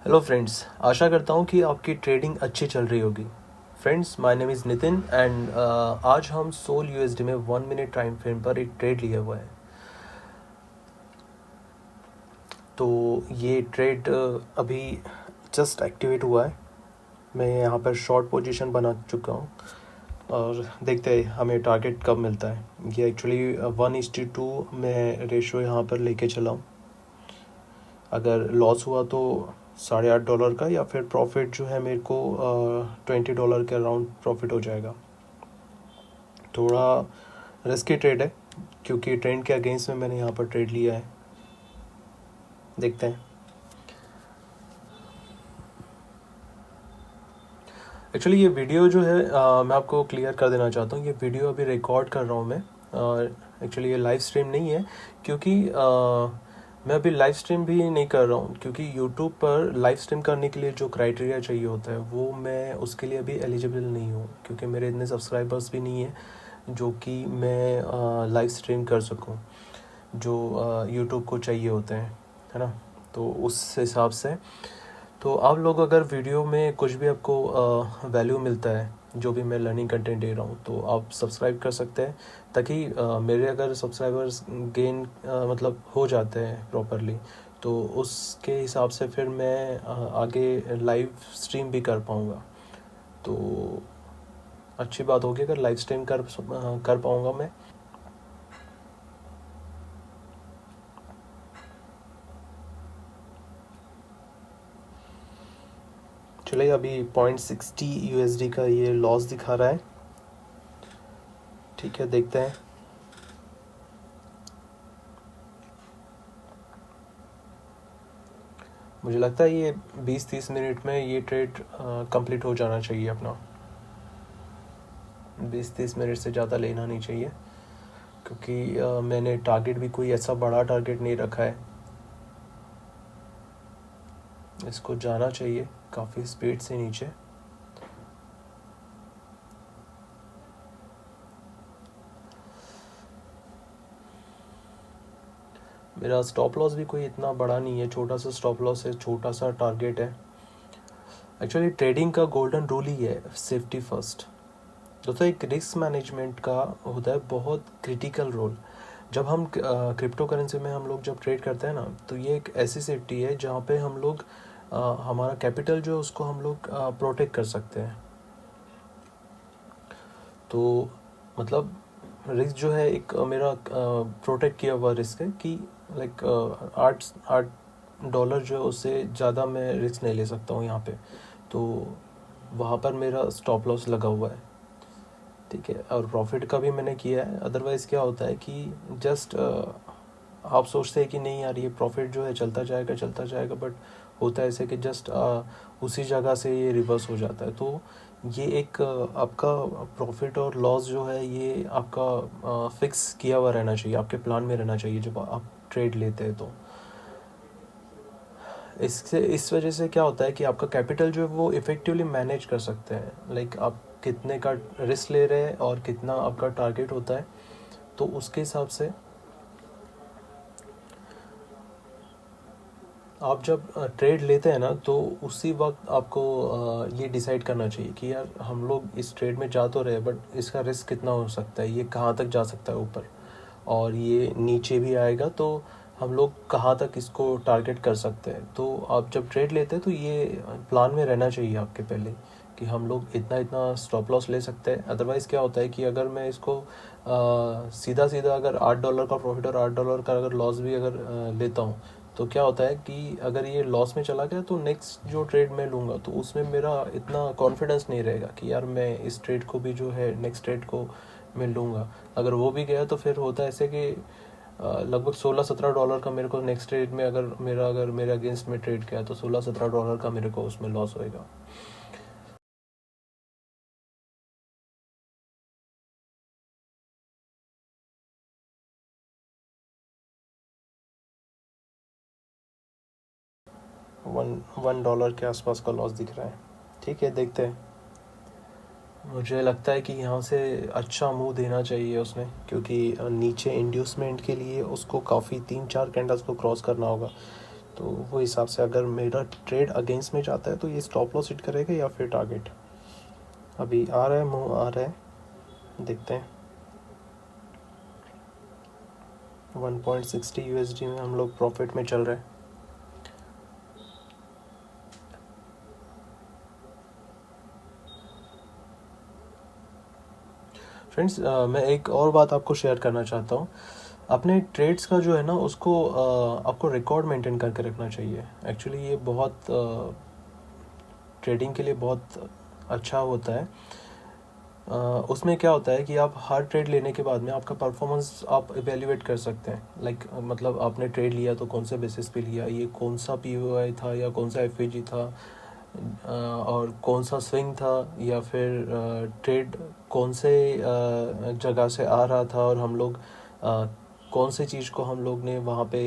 Hello friends, आशा करता हूँ कि आपकी ट्रेडिंग अच्छी चल रही होगी। Friends, my name is Nitin and आज हम सोल यूएसडी में 1 मिनट टाइम फ्रेम पर एक ट्रेड लिया हुआ है। तो ये ट्रेड अभी जस्ट एक्टिवेट हुआ है। मैं यहाँ पर शॉर्ट पोजीशन बना चुका हूँ और देखते हैं हमें टारगेट कब मिलता है। ये एक्चुअली 1:2 मैं रेशो यहाँ पर लेके चला हूँ। अगर लॉस हुआ तो $8.5 का, या फिर प्रॉफिट जो है मेरे को $20 के अराउंड प्रॉफिट हो जाएगा। थोड़ा रिस्की ट्रेड है क्योंकि ट्रेंड के अगेंस्ट में मैंने यहाँ पर ट्रेड लिया है। देखते हैं। एक्चुअली ये वीडियो जो है मैं आपको क्लियर कर देना चाहता हूँ। ये वीडियो अभी रिकॉर्ड कर रहा हूँ मैं। एक्चुअली ये लाइव स्ट्रीम नहीं है क्योंकि मैं अभी लाइव स्ट्रीम भी नहीं कर रहा हूँ, क्योंकि यूट्यूब पर लाइव स्ट्रीम करने के लिए जो क्राइटेरिया चाहिए होता है वो मैं उसके लिए अभी एलिजिबल नहीं हूँ, क्योंकि मेरे इतने सब्सक्राइबर्स भी नहीं है जो कि मैं लाइव स्ट्रीम कर सकूं, जो यूट्यूब को चाहिए होते हैं, है ना। तो उस हिसाब से तो आप लोग अगर वीडियो में कुछ भी आपको वैल्यू मिलता है, जो भी मैं लर्निंग कंटेंट दे रहा हूँ, तो आप सब्सक्राइब कर सकते हैं, ताकि मेरे अगर सब्सक्राइबर्स गेन मतलब हो जाते हैं प्रॉपरली, तो उसके हिसाब से फिर मैं आगे लाइव स्ट्रीम भी कर पाऊँगा। तो अच्छी बात होगी अगर लाइव स्ट्रीम कर पाऊँगा मैं। चलिए, अभी 0.60 यूएसडी का ये लॉस दिखा रहा है। ठीक है, देखते हैं। मुझे लगता है ये 20-30 मिनट में ये ट्रेड कंप्लीट हो जाना चाहिए अपना। 20-30 मिनट से ज़्यादा लेना नहीं चाहिए, क्योंकि मैंने टारगेट भी कोई ऐसा बड़ा टारगेट नहीं रखा है। इसको जाना चाहिए काफ़ी स्पीड से नीचे। मेरा स्टॉप लॉस भी कोई इतना बड़ा नहीं है, छोटा सा स्टॉप लॉस है, छोटा सा टारगेट है। एक्चुअली ट्रेडिंग का गोल्डन रूल ही है सेफ्टी फर्स्ट। दोस्तों, एक रिस्क मैनेजमेंट का होता है बहुत क्रिटिकल रोल। जब हम क्रिप्टो करेंसी में हम लोग जब ट्रेड करते हैं ना, तो ये एक ऐसी सेफ्टी है जहाँ पे हम लोग हमारा कैपिटल जो है उसको हम लोग प्रोटेक्ट कर सकते हैं। तो मतलब रिस्क जो है एक मेरा प्रोटेक्ट किया हुआ रिस्क है कि लाइक $8 जो है उससे ज़्यादा मैं रिस्क नहीं ले सकता हूँ यहाँ पे। तो वहाँ पर मेरा स्टॉप लॉस लगा हुआ है। ठीक है, और प्रॉफिट का भी मैंने किया है। अदरवाइज़ क्या होता है कि जस्ट आप सोचते हैं कि नहीं यार, ये प्रॉफिट जो है चलता जाएगा, बट होता है ऐसे कि जस्ट उसी जगह से ये रिवर्स हो जाता है। तो ये एक आपका प्रॉफिट और लॉस जो है ये आपका फिक्स किया हुआ रहना चाहिए, आपके प्लान में रहना चाहिए जब आप ट्रेड लेते हैं। तो इस वजह से क्या होता है कि आपका कैपिटल जो है वो इफ़ेक्टिवली मैनेज कर सकते हैं। लाइक आप कितने का रिस्क ले रहे हैं और कितना आपका टारगेट होता है, तो उसके हिसाब से आप जब ट्रेड लेते हैं ना, तो उसी वक्त आपको ये डिसाइड करना चाहिए कि यार हम लोग इस ट्रेड में जा तो रहे, बट इसका रिस्क कितना हो सकता है, ये कहाँ तक जा सकता है ऊपर, और ये नीचे भी आएगा तो हम लोग कहाँ तक इसको टारगेट कर सकते हैं। तो आप जब ट्रेड लेते हैं तो ये प्लान में रहना चाहिए आपके पहले कि हम लोग इतना इतना स्टॉप लॉस ले सकते हैं। अदरवाइज़ क्या होता है कि अगर मैं इसको सीधा सीधा अगर $8 का प्रॉफिट और $8 का अगर लॉस भी अगर लेता हूँ, तो क्या होता है कि अगर ये लॉस में चला गया तो नेक्स्ट जो ट्रेड मैं लूँगा तो उसमें मेरा इतना कॉन्फिडेंस नहीं रहेगा कि यार मैं इस ट्रेड को भी जो है नेक्स्ट ट्रेड को मैं लूँगा। अगर वो भी गया तो फिर होता है ऐसे कि लगभग $16-17 का मेरे को नेक्स्ट ट्रेड में अगर मेरे अगेंस्ट में ट्रेड किया तो $16-17 का मेरे को उसमें लॉस होएगा। $1 के आसपास का लॉस दिख रहा है। ठीक है, देखते हैं। मुझे लगता है कि यहाँ से अच्छा मूव देना चाहिए उसने, क्योंकि नीचे इंड्यूसमेंट के लिए उसको काफ़ी 3-4 कैंडल्स को क्रॉस करना होगा। तो वो हिसाब से अगर मेरा ट्रेड अगेंस्ट में जाता है तो ये स्टॉप लॉस हिट करेगा या फिर टारगेट। अभी आ रहा है, मूव आ रहा है, देखते हैं। 1.60 USD में हम लोग प्रॉफिट में चल रहे हैं। फ्रेंड्स, मैं एक और बात आपको शेयर करना चाहता हूँ। अपने ट्रेड्स का जो है ना उसको आपको रिकॉर्ड मेंटेन करके रखना चाहिए। एक्चुअली ये बहुत ट्रेडिंग के लिए बहुत अच्छा होता है। उसमें क्या होता है कि आप हर ट्रेड लेने के बाद में आपका परफॉर्मेंस आप इवेल्युएट कर सकते हैं। मतलब आपने ट्रेड लिया तो कौन से बेसिस पे लिया, ये कौन सा POI था या कौन सा FAG था, और कौन सा स्विंग था, या फिर ट्रेड कौन से जगह से आ रहा था, और हम लोग कौन सी चीज़ को हम लोग ने वहाँ पे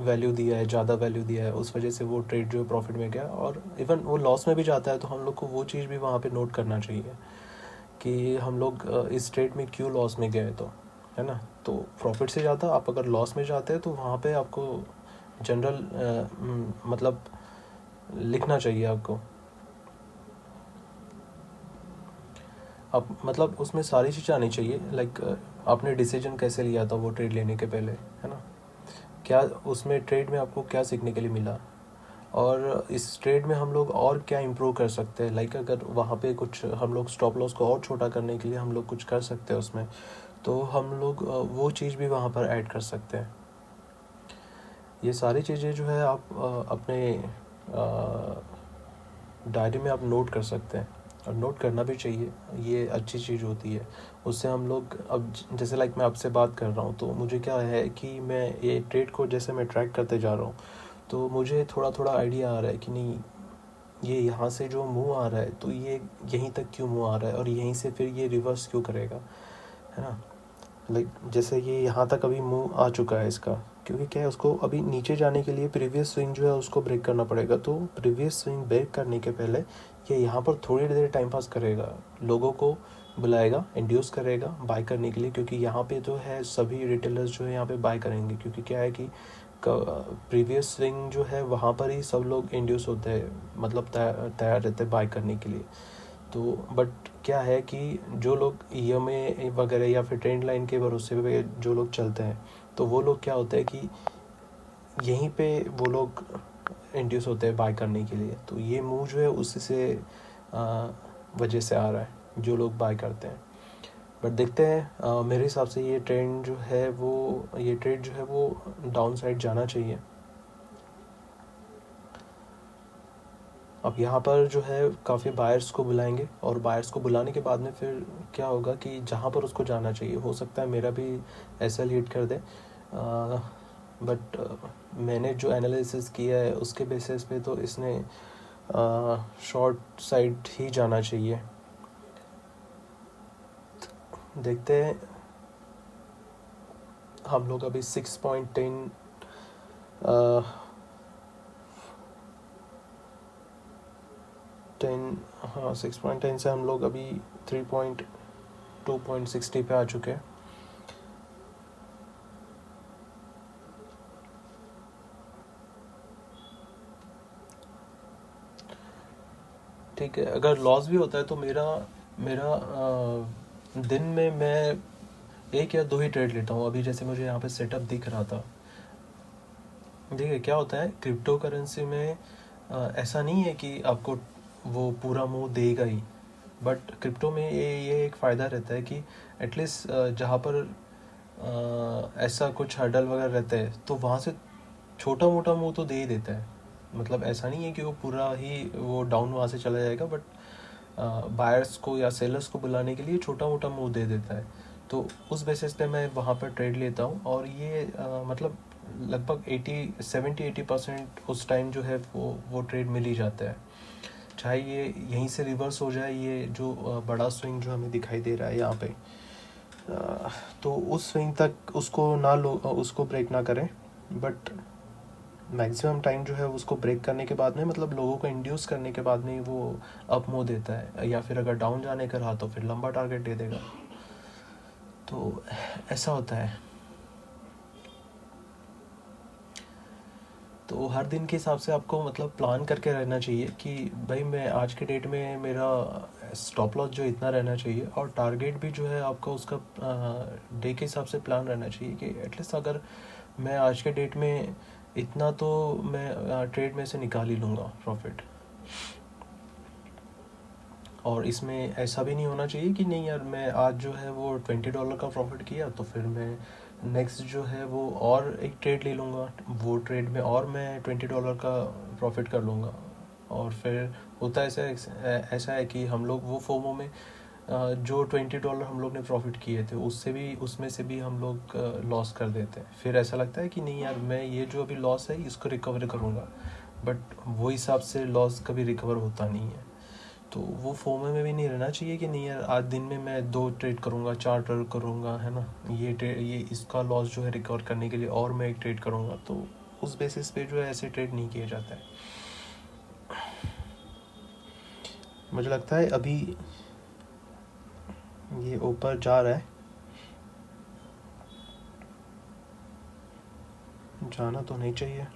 वैल्यू दिया है, ज़्यादा वैल्यू दिया है, उस वजह से वो ट्रेड जो है प्रॉफिट में गया। और इवन वो लॉस में भी जाता है तो हम लोग को वो चीज़ भी वहाँ पे नोट करना चाहिए कि हम लोग इस ट्रेड में क्यों लॉस में गए, तो है ना। तो प्रॉफिट से ज़्यादा आप अगर लॉस में जाते हैं तो वहाँ पे आपको जनरल मतलब लिखना चाहिए आपको। अब मतलब उसमें सारी चीज़ें आनी चाहिए, आपने डिसीजन कैसे लिया था वो ट्रेड लेने के पहले, है ना। क्या उसमें ट्रेड में आपको क्या सीखने के लिए मिला, और इस ट्रेड में हम लोग और क्या इम्प्रूव कर सकते हैं। अगर वहाँ पे कुछ हम लोग स्टॉप लॉस को और छोटा करने के लिए हम लोग कुछ कर सकते हैं उसमें, तो हम लोग वो चीज़ भी वहाँ पर ऐड कर सकते हैं। ये सारी चीज़ें जो है आप अपने डायरी में आप नोट कर सकते हैं, और नोट करना भी चाहिए। ये अच्छी चीज़ होती है। उससे हम लोग अब जैसे मैं आपसे बात कर रहा हूँ तो मुझे क्या है कि मैं ये ट्रेड को जैसे मैं ट्रैक करते जा रहा हूँ तो मुझे थोड़ा थोड़ा आइडिया आ रहा है कि नहीं, ये यहाँ से जो मूव आ रहा है तो ये यहीं तक क्यों मूव आ रहा है, और यहीं से फिर ये रिवर्स क्यों करेगा, है ना। जैसे ये यहाँ तक अभी मूव आ चुका है इसका, क्योंकि क्या है उसको अभी नीचे जाने के लिए प्रीवियस स्विंग जो है उसको ब्रेक करना पड़ेगा। तो प्रीवियस स्विंग ब्रेक करने के पहले ये यहाँ पर थोड़ी देर टाइम पास करेगा, लोगों को बुलाएगा, इंड्यूस करेगा बाय करने के लिए, क्योंकि यहाँ पे जो है सभी रिटेलर्स जो है यहाँ पे बाय करेंगे। क्योंकि क्या है कि प्रीवियस स्विंग जो है वहाँ पर ही सब लोग इंड्यूस होते हैं, मतलब तैयार रहते हैं बाय करने के लिए। तो बट क्या है कि जो लोग EMA वगैरह या फिर ट्रेंड लाइन के भरोसे पे जो लोग चलते हैं, तो वो लोग क्या होता है कि यहीं पे वो लोग इंड्यूस होते हैं बाय करने के लिए। तो ये मूव जो है उसी से वजह से आ रहा है, जो लोग बाय करते हैं। बट देखते हैं, मेरे हिसाब से ये ट्रेड जो है वो डाउन साइड जाना चाहिए। अब यहाँ पर जो है काफ़ी बायर्स को बुलाएंगे, और बायर्स को बुलाने के बाद में फिर क्या होगा कि जहाँ पर उसको जाना चाहिए, हो सकता है मेरा भी SL हिट कर दे, बट मैंने जो एनालिसिस किया है उसके बेसिस पे तो इसने शॉर्ट साइड ही जाना चाहिए। देखते हैं। हम लोग अभी 6.10 हाँ 6.10 से हम लोग अभी 3.2.60 पे आ चुके हैं। ठीक है, अगर लॉस भी होता है तो मेरा मेरा दिन में मैं 1 या 2 ही ट्रेड लेता हूँ। अभी जैसे मुझे यहाँ पे सेटअप दिख रहा था, देखिए क्या होता है क्रिप्टो करेंसी में, ऐसा नहीं है कि आपको वो पूरा मुंह देगा ही। बट क्रिप्टो में ये एक फ़ायदा रहता है कि एटलीस्ट जहाँ पर ऐसा कुछ हर्डल वगैरह रहता है तो वहाँ से छोटा मोटा मुंह तो दे ही देता है। मतलब ऐसा नहीं है कि वो पूरा ही वो डाउन वहाँ से चला जाएगा, बट बायर्स को या सेलर्स को बुलाने के लिए छोटा मोटा मुंह दे देता है। तो उस बेसिस पे मैं वहाँ पर ट्रेड लेता हूँ, और ये मतलब लगभग 70-80% उस टाइम जो है वो ट्रेड मिल ही जाता है। चाहे ये यहीं से रिवर्स हो जाए, ये जो बड़ा स्विंग जो हमें दिखाई दे रहा है यहाँ पे, तो उस स्विंग तक उसको ना लो, उसको ब्रेक ना करें। बट मैक्सिमम टाइम जो है उसको ब्रेक करने के बाद में, मतलब लोगों को इंड्यूस करने के बाद में वो अप मूव देता है, या फिर अगर डाउन जाने का रहा तो फिर लंबा टारगेट दे देगा। तो ऐसा होता है। तो हर दिन के हिसाब से आपको मतलब प्लान करके रहना चाहिए कि भाई मैं आज के डेट में मेरा स्टॉप लॉस जो इतना रहना चाहिए, और टारगेट भी जो है आपका उसका डे के हिसाब से प्लान रहना चाहिए कि एटलीस्ट अगर मैं आज के डेट में इतना तो मैं ट्रेड में से निकाल ही लूँगा प्रॉफिट। और इसमें ऐसा भी नहीं होना चाहिए कि नहीं यार मैं आज जो है वो $20 का प्रॉफिट किया तो फिर मैं नेक्स्ट जो है वो और एक ट्रेड ले लूँगा, वो ट्रेड में और मैं $20 का प्रॉफिट कर लूँगा। और फिर होता ऐसा ऐसा है कि हम लोग वो फोमो में जो $20 हम लोग ने प्रॉफिट किए थे उसमें से भी हम लोग लॉस कर देते हैं। फिर ऐसा लगता है कि नहीं यार मैं ये जो अभी लॉस है इसको रिकवर करूँगा, बट वो हिसाब से लॉस कभी रिकवर होता नहीं है। तो वो फोमो में भी नहीं रहना चाहिए कि नहीं यार आज दिन में मैं 2 ट्रेड करूँगा, 4 ट्रेड करूँगा, है ना, ये इसका लॉस जो है रिकवर करने के लिए और मैं एक ट्रेड करूँगा। तो उस बेसिस पे जो है ऐसे ट्रेड नहीं किया जाता है। मुझे लगता है अभी ये ऊपर जा रहा है, जाना तो नहीं चाहिए।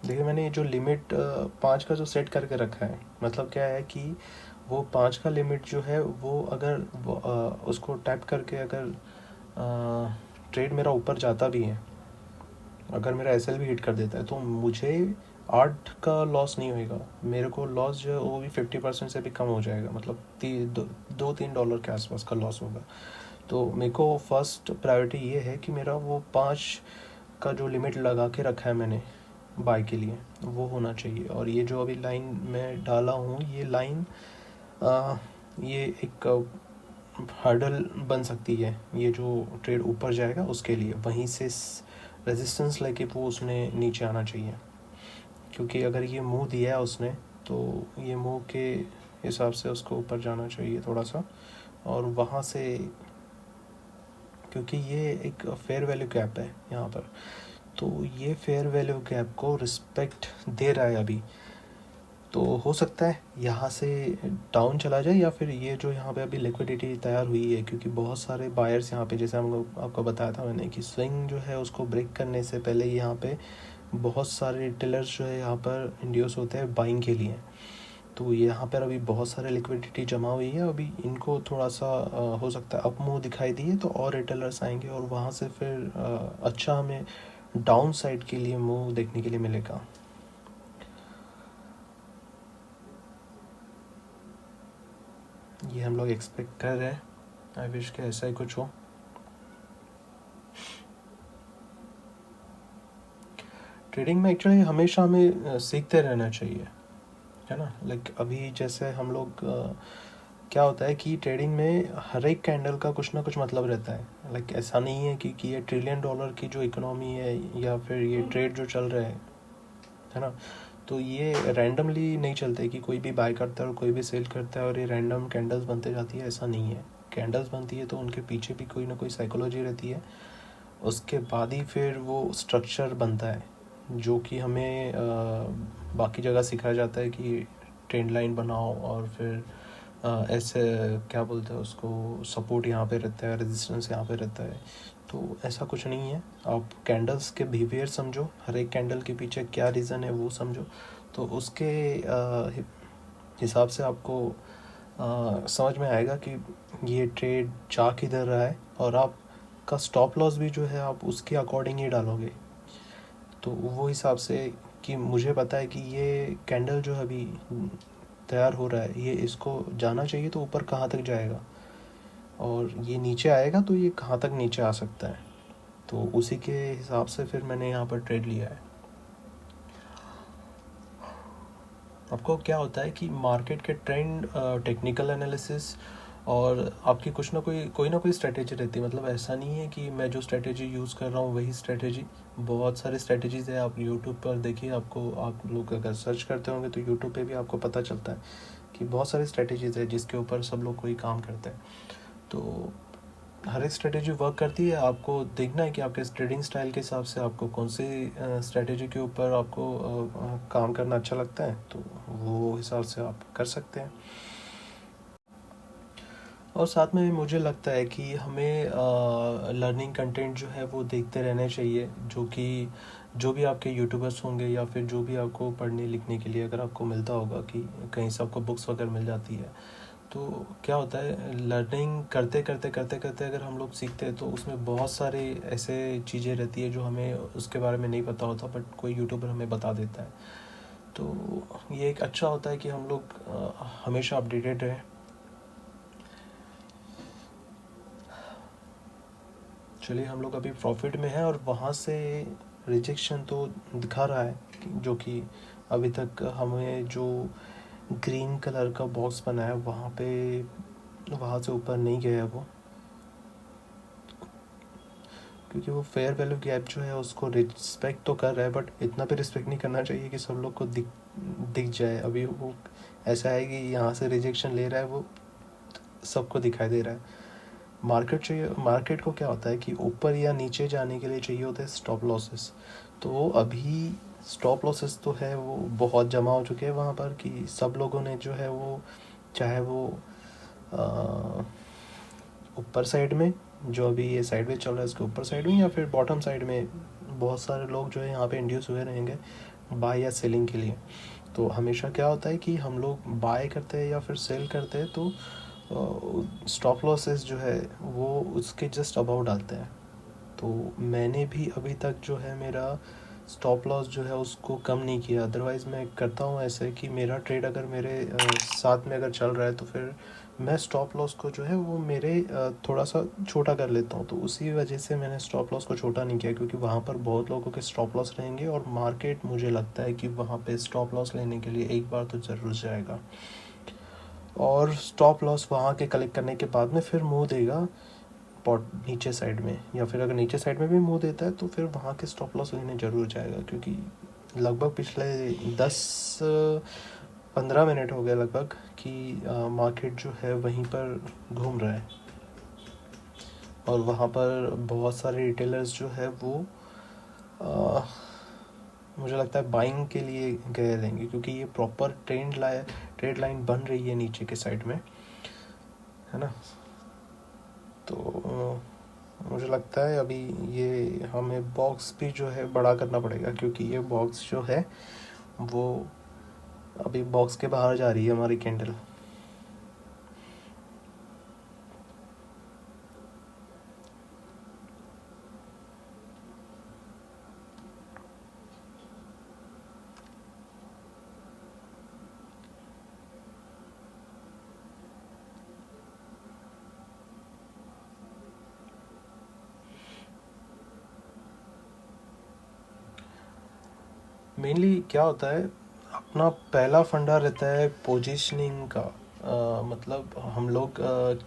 देखिए मैंने जो लिमिट 5 का जो सेट करके रखा है, मतलब क्या है कि वो 5 का लिमिट जो है वो अगर उसको टैप करके अगर ट्रेड मेरा ऊपर जाता भी है, अगर मेरा एसएल भी हिट कर देता है तो मुझे 8 का लॉस नहीं होएगा। मेरे को लॉस जो है वो भी 50% से भी कम हो जाएगा, मतलब $2-3 के आसपास का लॉस होगा। तो मेरे को फर्स्ट प्रायोरिटी ये है कि मेरा वो 5 का जो लिमिट लगा के रखा है मैंने बाय के लिए वो होना चाहिए। और ये जो अभी लाइन मैं डाला हूँ ये लाइन ये एक हर्डल बन सकती है, ये जो ट्रेड ऊपर जाएगा उसके लिए वहीं से रेजिस्टेंस लेके वो उसने नीचे आना चाहिए। क्योंकि अगर ये मुंह दिया है उसने तो ये मुंह के हिसाब से उसको ऊपर जाना चाहिए थोड़ा सा, और वहाँ से क्योंकि ये एक फेयर वैल्यू गैप है यहाँ पर, तो ये फेयर वैल्यू गैप को रिस्पेक्ट दे रहा है अभी। तो हो सकता है यहाँ से डाउन चला जाए, या फिर ये जो यहाँ पे अभी लिक्विडिटी तैयार हुई है क्योंकि बहुत सारे बायर्स यहाँ पे, जैसे हम लोग आपको बताया था मैंने कि स्विंग जो है उसको ब्रेक करने से पहले यहाँ पे बहुत सारे रिटेलर्स जो है यहाँ पर इंड्यूस होते हैं बाइंग के लिए। तो यहाँ पर अभी बहुत सारे लिक्विडिटी जमा हुई है, अभी इनको थोड़ा सा हो सकता है अप मूव दिखाई दिए तो और रिटेलर्स आएंगे और वहाँ से फिर अच्छा हमें डाउन साइड के लिए मूव देखने के लिए मिलेगा। ये हम लोग एक्सपेक्ट कर रहे हैं। आई विश कि ऐसा ही कुछ हो। ट्रेडिंग में एक्चुअली हमेशा हमें सीखते रहना चाहिए, है ना। लाइक अभी जैसे हम लोग क्या होता है कि ट्रेडिंग में हर एक कैंडल का कुछ ना कुछ मतलब रहता है। लाइक ऐसा नहीं है कि ये $1 ट्रिलियन की जो इकोनॉमी है या फिर ये ट्रेड जो चल रहा है ना, तो ये रैंडमली नहीं चलते कि कोई भी बाय करता है और कोई भी सेल करता है और ये रैंडम कैंडल्स बनते जाती है, ऐसा नहीं है। कैंडल्स बनती है तो उनके पीछे भी कोई ना कोई साइकोलॉजी रहती है, उसके बाद ही फिर वो स्ट्रक्चर बनता है जो कि हमें बाकी जगह सिखाया जाता है कि ट्रेंड लाइन बनाओ और फिर ऐसे क्या बोलते हैं उसको, सपोर्ट यहाँ पे रहता है, रेजिस्टेंस यहाँ पे रहता है। तो ऐसा कुछ नहीं है। आप कैंडल्स के बिहेवियर समझो, हर एक कैंडल के पीछे क्या रीज़न है वो समझो, तो उसके हिसाब से आपको समझ में आएगा कि ये ट्रेड जा किधर रहा है, और आपका स्टॉप लॉस भी जो है आप उसके अकॉर्डिंग ही डालोगे। तो वो हिसाब से कि मुझे पता है कि ये कैंडल जो अभी तैयार हो रहा है ये इसको जाना चाहिए तो ऊपर कहाँ तक जाएगा, और ये नीचे आएगा तो ये कहाँ तक नीचे आ सकता है। तो उसी के हिसाब से फिर मैंने यहाँ पर ट्रेड लिया है। आपको क्या होता है कि मार्केट के ट्रेंड, टेक्निकल एनालिसिस और आपकी कुछ ना कोई स्ट्रेटेजी रहती है। मतलब ऐसा नहीं है कि मैं जो स्ट्रेटेजी यूज़ कर रहा हूँ वही स्ट्रेटेजी, बहुत सारे स्ट्रेटेजीज़ है। आप यूट्यूब पर देखिए, आपको आप लोग अगर सर्च करते होंगे तो यूट्यूब पे भी आपको पता चलता है कि बहुत सारी स्ट्रेटेजीज़ है जिसके ऊपर सब लोग कोई काम करते हैं। तो हर एक स्ट्रेटेजी वर्क करती है, आपको देखना है कि आपके ट्रेडिंग स्टाइल के हिसाब से आपको कौन सी स्ट्रेटेजी के ऊपर आपको काम करना अच्छा लगता है, तो वो हिसाब से आप कर सकते हैं। और साथ में मुझे लगता है कि हमें लर्निंग कंटेंट जो है वो देखते रहने चाहिए, जो भी आपके यूट्यूबर्स होंगे या फिर जो भी आपको पढ़ने लिखने के लिए अगर आपको मिलता होगा कि कहीं से आपको बुक्स वगैरह मिल जाती है, तो क्या होता है लर्निंग करते करते करते करते अगर हम लोग सीखते हैं तो उसमें बहुत सारे ऐसे चीज़ें रहती है जो हमें उसके बारे में नहीं पता होता, बट कोई यूट्यूबर हमें बता देता है। तो ये एक अच्छा होता है कि हम लोग हमेशा अपडेटेड रहें। चलिए, हम लोग अभी प्रॉफिट में हैं और वहाँ से रिजेक्शन तो दिखा रहा है जो कि अभी तक हमें जो ग्रीन कलर का बॉक्स बना है वहाँ से ऊपर नहीं गया है वो, क्योंकि वो फेयर वैल्यू गैप जो है उसको रिस्पेक्ट तो कर रहा है, बट इतना भी रिस्पेक्ट नहीं करना चाहिए कि सब लोग को दिख जाए। अभी वो ऐसा है कि यहाँ से रिजेक्शन ले रहा है, वो सबको दिखाई दे रहा है। मार्केट को क्या होता है कि ऊपर या नीचे जाने के लिए चाहिए होता है स्टॉप लॉसेस। तो अभी स्टॉप लॉसेस तो है वो बहुत जमा हो चुके हैं वहाँ पर कि सब लोगों ने जो है वो, चाहे वो ऊपर साइड में जो अभी ये साइड में चल रहा है इसके ऊपर साइड में, या फिर बॉटम साइड में, बहुत सारे लोग जो है यहाँ पे इंड्यूस हुए रहेंगे बाय या सेलिंग के लिए। तो हमेशा क्या होता है कि हम लोग बाय करते हैं या फिर सेल करते हैं तो स्टॉप लॉसेस जो है वो उसके जस्ट अबाउ डालते हैं। तो मैंने भी अभी तक जो है मेरा स्टॉप लॉस जो है उसको कम नहीं किया। अदरवाइज़ मैं करता हूँ ऐसे कि मेरा ट्रेड अगर मेरे साथ में अगर चल रहा है तो फिर मैं स्टॉप लॉस को जो है वो मेरे थोड़ा सा छोटा कर लेता हूँ। तो उसी वजह से मैंने स्टॉप लॉस को छोटा नहीं किया, क्योंकि वहाँ पर बहुत लोगों के स्टॉप लॉस रहेंगे और मार्केट मुझे लगता है कि वहाँ पे स्टॉप लॉस लेने के लिए एक बार तो ज़रूर जाएगा, और स्टॉप लॉस वहाँ के कलेक्ट करने के बाद में फिर मुँह देगा पॉट नीचे साइड में, या फिर अगर नीचे साइड में भी मुंह देता है तो फिर वहाँ के स्टॉप लॉस लेने ज़रूर जाएगा। क्योंकि लगभग पिछले 10-15 मिनट हो गए लगभग कि मार्केट जो है वहीं पर घूम रहा है, और वहाँ पर बहुत सारे रिटेलर्स जो है वो आ, मुझे लगता है बाइंग के लिए गए रहेंगे, क्योंकि ये प्रॉपर ट्रेड लाइन बन रही है नीचे के साइड में, है ना। तो मुझे लगता है अभी ये हमें बॉक्स भी जो है बड़ा करना पड़ेगा, क्योंकि ये बॉक्स जो है वो अभी बॉक्स के बाहर जा रही है हमारी कैंडल। मेनली क्या होता है, अपना पहला फंडा रहता है पोजीशनिंग का। मतलब हम लोग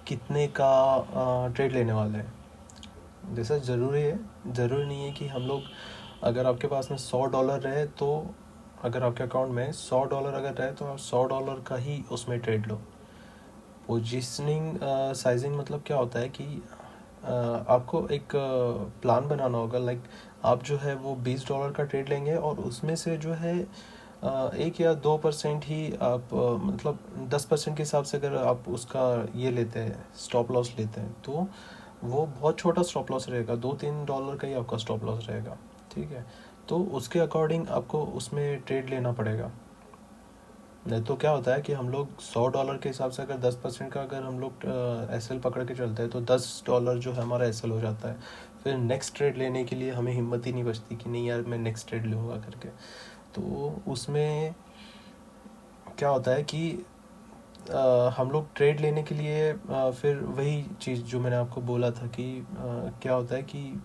कितने का ट्रेड लेने वाले हैं। जैसा ज़रूरी नहीं है कि हम लोग, अगर आपके पास में $100 रहे तो, अगर आपके अकाउंट में $100 अगर रहे तो आप $100 का ही उसमें ट्रेड लो। पोजीशनिंग साइजिंग मतलब क्या होता है कि आपको एक प्लान बनाना होगा। लाइक आप जो है वो $20 का ट्रेड लेंगे और उसमें से जो है 1 या 2% ही आप मतलब 10% के हिसाब से अगर आप उसका ये लेते हैं, स्टॉप लॉस लेते हैं, तो वो बहुत छोटा स्टॉप लॉस रहेगा, $2-3 का ही आपका स्टॉप लॉस रहेगा। ठीक है, तो उसके अकॉर्डिंग आपको उसमें ट्रेड लेना पड़ेगा। नहीं तो क्या होता है कि हम लोग $100 के हिसाब से अगर 10% का अगर हम लोग एस एल पकड़ के चलते हैं तो $10 जो है हमारा एस एल हो जाता है। फिर नेक्स्ट ट्रेड लेने के लिए हमें हिम्मत ही नहीं बचती कि नहीं यार मैं नेक्स्ट ट्रेड लूँगा करके। तो उसमें क्या होता है कि हम लोग ट्रेड लेने के लिए फिर वही चीज़ जो मैंने आपको बोला था कि क्या होता है कि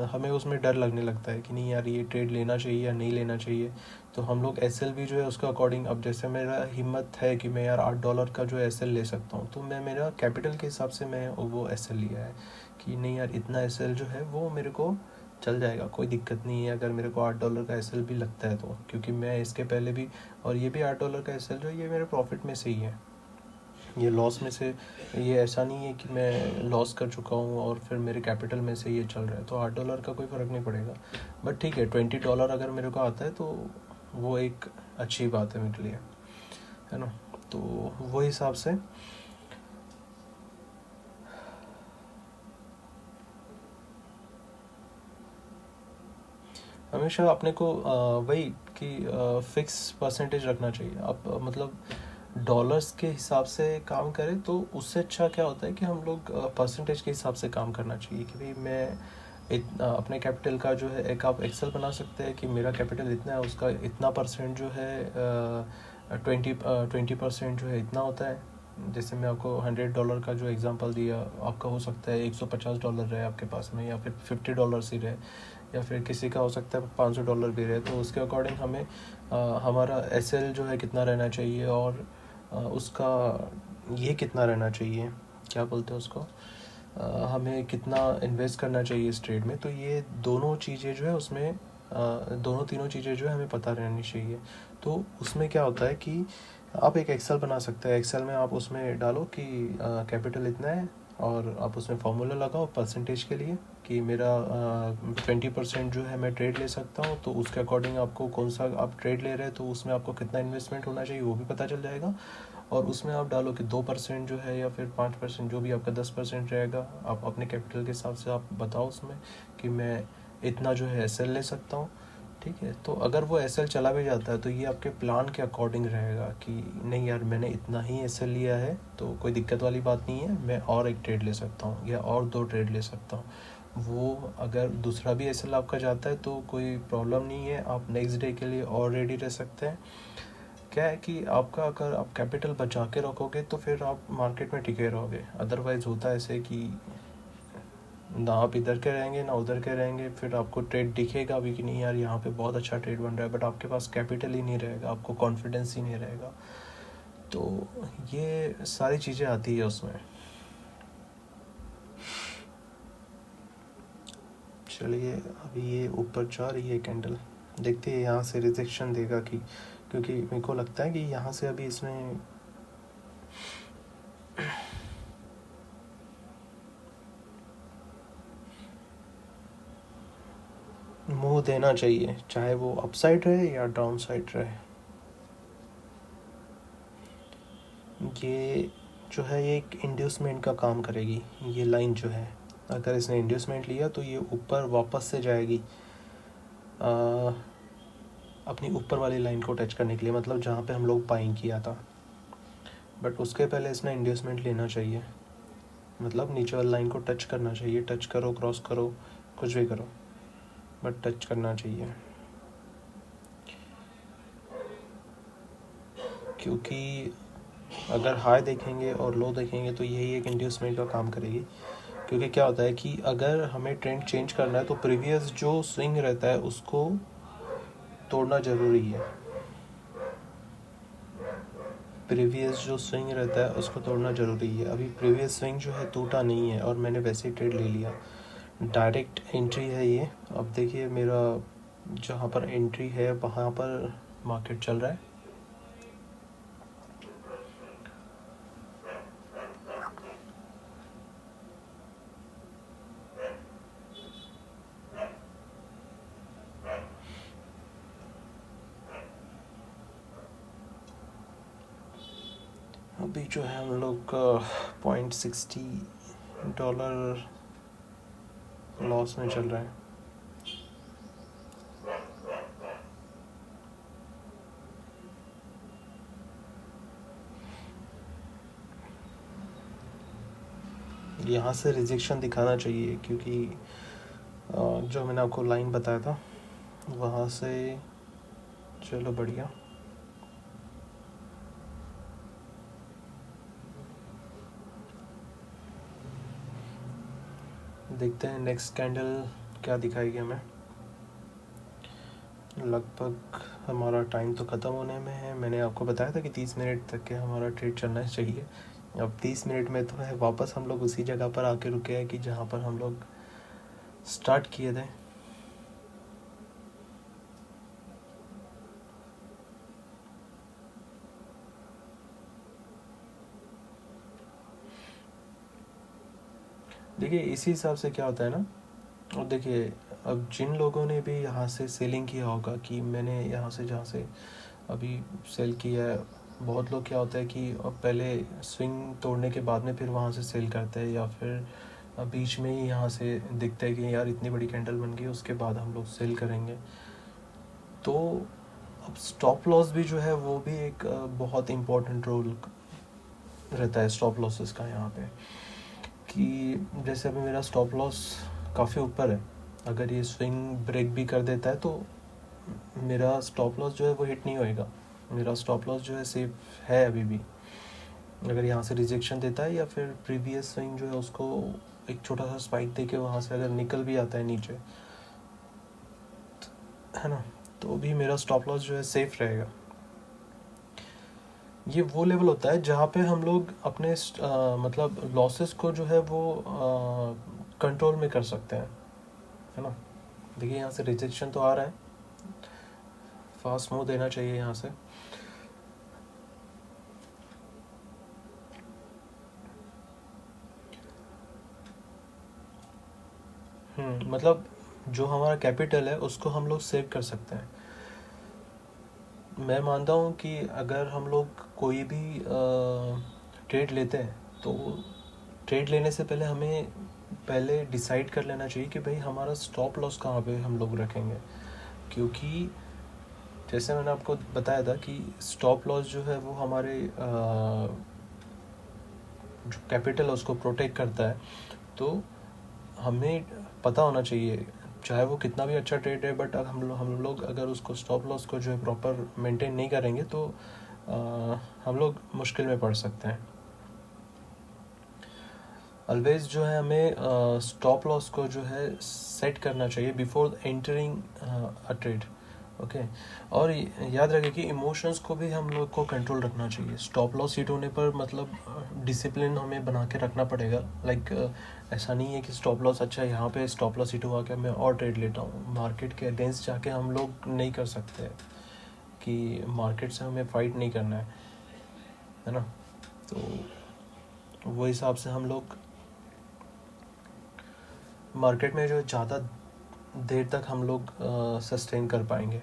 हमें उसमें डर लगने लगता है कि नहीं यार ये ट्रेड लेना चाहिए या नहीं लेना चाहिए। तो हम लोग एस एल भी जो है उसके अकॉर्डिंग, अब जैसे मेरा हिम्मत है कि मैं यार $8 का जो एस एल ले सकता हूँ, तो मैं मेरा कैपिटल के हिसाब से मैं वो एस एल लिया है कि नहीं यार इतना एस एल जो है वो मेरे को चल जाएगा, कोई दिक्कत नहीं है अगर मेरे को $8 का एस एल भी लगता है तो, क्योंकि मैं इसके पहले भी, और ये भी $8 का एस एल जो है ये मेरे प्रॉफिट में से ही है, ये लॉस में से, ये ऐसा नहीं है कि मैं लॉस कर चुका हूँ और फिर मेरे कैपिटल में से ये चल रहा है। तो $8 का कोई फ़र्क नहीं पड़ेगा, बट ठीक है $20 अगर मेरे को आता है तो वो एक अच्छी बात है मेरे लिए, है ना। तो वो हिसाब से हमेशा अपने को वही कि फिक्स परसेंटेज रखना चाहिए। आप मतलब डॉलर्स के हिसाब से काम करें तो उससे अच्छा क्या होता है कि हम लोग परसेंटेज के हिसाब से काम करना चाहिए कि भाई मैं अपने कैपिटल का जो है एक आप एक्सेल बना सकते हैं कि मेरा कैपिटल इतना है, उसका इतना परसेंट जो है 20% जो है इतना होता है। जैसे मैं आपको $100 का जो एग्जांपल दिया, आपका हो सकता है $150 रहे आपके पास में, या फिर $50 ही रहे, या फिर किसी का हो सकता है $500 भी रहे। तो उसके अकॉर्डिंग हमें हमारा एसएल जो है कितना रहना चाहिए, और उसका ये कितना रहना चाहिए, क्या बोलते हैं उसको, हमें कितना इन्वेस्ट करना चाहिए इस ट्रेड में। तो ये दोनों चीज़ें जो है उसमें दोनों तीनों चीज़ें जो है हमें पता रहनी चाहिए। तो उसमें क्या होता है कि आप एक एक्सेल बना सकते हैं। एक्सेल में आप उसमें डालो कि कैपिटल इतना है, और आप उसमें फार्मूला लगाओ परसेंटेज के लिए कि मेरा 20% जो है मैं ट्रेड ले सकता हूँ। तो उसके अकॉर्डिंग आपको कौन सा आप ट्रेड ले रहे हैं तो उसमें आपको कितना इन्वेस्टमेंट होना चाहिए वो भी पता चल जाएगा। और उसमें आप डालो कि 2% जो है या फिर 5%, जो भी आपका 10% रहेगा, आप अपने कैपिटल के हिसाब से आप बताओ उसमें कि मैं इतना जो है एसएल ले सकता हूँ। ठीक है, तो अगर वो एसएल चला भी जाता है तो ये आपके प्लान के अकॉर्डिंग रहेगा कि नहीं यार मैंने इतना ही एसएल लिया है तो कोई दिक्कत वाली बात नहीं है, मैं और एक ट्रेड ले सकता हूँ या और 2 ट्रेड ले सकता हूँ। वो अगर दूसरा भी एसएल आपका जाता है तो कोई प्रॉब्लम नहीं है, आप नेक्स्ट डे के लिए और रेडी रह सकते हैं। क्या है कि आपका अगर आप कैपिटल बचा के रखोगे तो फिर आप मार्केट में टिके रहोगे। अदरवाइज़ होता है ऐसे कि ना आप इधर के रहेंगे ना उधर के रहेंगे, फिर आपको ट्रेड दिखेगा भी कि नहीं यार यहाँ पे बहुत अच्छा ट्रेड बन रहा है, बट आपके पास कैपिटल ही नहीं रहेगा, आपको कॉन्फिडेंस ही नहीं रहेगा। तो ये सारी चीज़ें आती है उसमें। चलिए, अभी ये ऊपर जा रही है कैंडल, देखते हैं यहाँ से रिजेक्शन देगा कि, क्योंकि मेरे को लगता है कि यहाँ से अभी इसमें मुंह देना चाहिए, चाहे वो अप साइड रहे या डाउन साइड रहे। ये जो है ये एक इंड्यूसमेंट का काम करेगी। ये लाइन जो है, अगर इसने इंड्यूसमेंट लिया तो ये ऊपर वापस से जाएगी अपनी ऊपर वाली लाइन को टच करने के लिए, मतलब जहाँ पे हम लोग बाइंग किया था। बट उसके पहले इसने इंड्यूसमेंट लेना चाहिए, मतलब नीचे वाली लाइन को टच करना चाहिए। टच करो, क्रॉस करो, कुछ भी करो, बट टच करना चाहिए। क्योंकि अगर हाई देखेंगे और लो देखेंगे तो यही एक इंड्यूसमेंट का काम करेगी। क्योंकि क्या होता है कि अगर हमें ट्रेंड चेंज करना है तो प्रीवियस जो स्विंग रहता है उसको तोड़ना ज़रूरी है। प्रीवियस जो स्विंग रहता है उसको तोड़ना ज़रूरी है। अभी प्रीवियस स्विंग जो है टूटा नहीं है और मैंने वैसे ही ट्रेड ले लिया, डायरेक्ट एंट्री है ये। अब देखिए मेरा जहाँ पर एंट्री है वहाँ पर मार्केट चल रहा है। अभी जो है हम लोग का $0.60 लॉस में चल रहा है। यहाँ से रिजेक्शन दिखाना चाहिए, क्योंकि जो मैंने आपको लाइन बताया था वहाँ से, चलो बढ़िया। देखते हैं नेक्स्ट कैंडल क्या दिखाएगी हमें। लगभग हमारा टाइम तो ख़त्म होने में है। मैंने आपको बताया था कि 30 मिनट तक के हमारा ट्रेड चलना चाहिए। अब 30 मिनट में तो है वापस हम लोग उसी जगह पर आके रुके हैं कि जहाँ पर हम लोग स्टार्ट किए थे। देखिए इसी हिसाब से क्या होता है ना, और देखिए अब जिन लोगों ने भी यहाँ से सेलिंग किया होगा कि मैंने यहाँ से जहाँ से अभी सेल किया है, बहुत लोग क्या होता है कि अब पहले स्विंग तोड़ने के बाद में फिर वहाँ से सेल करते हैं, या फिर बीच में ही यहाँ से दिखता है कि यार इतनी बड़ी कैंडल बन गई, उसके बाद हम लोग सेल करेंगे। तो अब स्टॉप लॉस भी जो है वो भी एक बहुत इम्पोर्टेंट रोल रहता है स्टॉप लॉसेस का यहाँ पे, कि जैसे अभी मेरा स्टॉप लॉस काफ़ी ऊपर है, अगर ये स्विंग ब्रेक भी कर देता है तो मेरा स्टॉप लॉस जो है वो हिट नहीं होएगा, मेरा स्टॉप लॉस जो है सेफ है अभी भी। अगर यहाँ से रिजेक्शन देता है या फिर प्रीवियस स्विंग जो है उसको एक छोटा सा स्पाइक दे के वहाँ से अगर निकल भी आता है नीचे, है ना, तो भी मेरा स्टॉप लॉस जो है सेफ रहेगा। ये वो लेवल होता है जहाँ पे हम लोग अपने मतलब लॉसेस को जो है वो कंट्रोल में कर सकते हैं, है ना। देखिए यहाँ से रिजेक्शन तो आ रहा है, फास्ट मूव देना चाहिए यहाँ से। मतलब जो हमारा कैपिटल है उसको हम लोग सेव कर सकते हैं। मैं मानता हूँ कि अगर हम लोग कोई भी ट्रेड लेते हैं तो ट्रेड लेने से पहले हमें पहले डिसाइड कर लेना चाहिए कि भाई हमारा स्टॉप लॉस कहाँ पे हम लोग रखेंगे, क्योंकि जैसे मैंने आपको बताया था कि स्टॉप लॉस जो है वो हमारे जो कैपिटल है उसको प्रोटेक्ट करता है। तो हमें पता होना चाहिए, चाहे वो कितना भी अच्छा ट्रेड है, बट हम लोग अगर उसको स्टॉप लॉस को जो है प्रॉपर मेंटेन नहीं करेंगे तो हम लोग मुश्किल में पड़ सकते हैं। ऑलवेज जो है हमें स्टॉप लॉस को जो है सेट करना चाहिए before entering a trade, okay. और याद रखें कि इमोशंस को भी हम लोग को कंट्रोल रखना चाहिए। स्टॉप लॉस हिट होने पर मतलब डिसिप्लिन हमें बना के रखना पड़ेगा। लाइक ऐसा नहीं है कि स्टॉप लॉस अच्छा है, यहाँ पे स्टॉप लॉस हिट हुआ क्या मैं और ट्रेड लेता हूँ। मार्केट के अगेंस्ट जाके हम लोग नहीं कर सकते कि मार्केट से हमें फाइट नहीं करना है ना। तो वो हिसाब से हम लोग मार्केट में जो ज़्यादा देर तक हम लोग सस्टेन कर पाएंगे।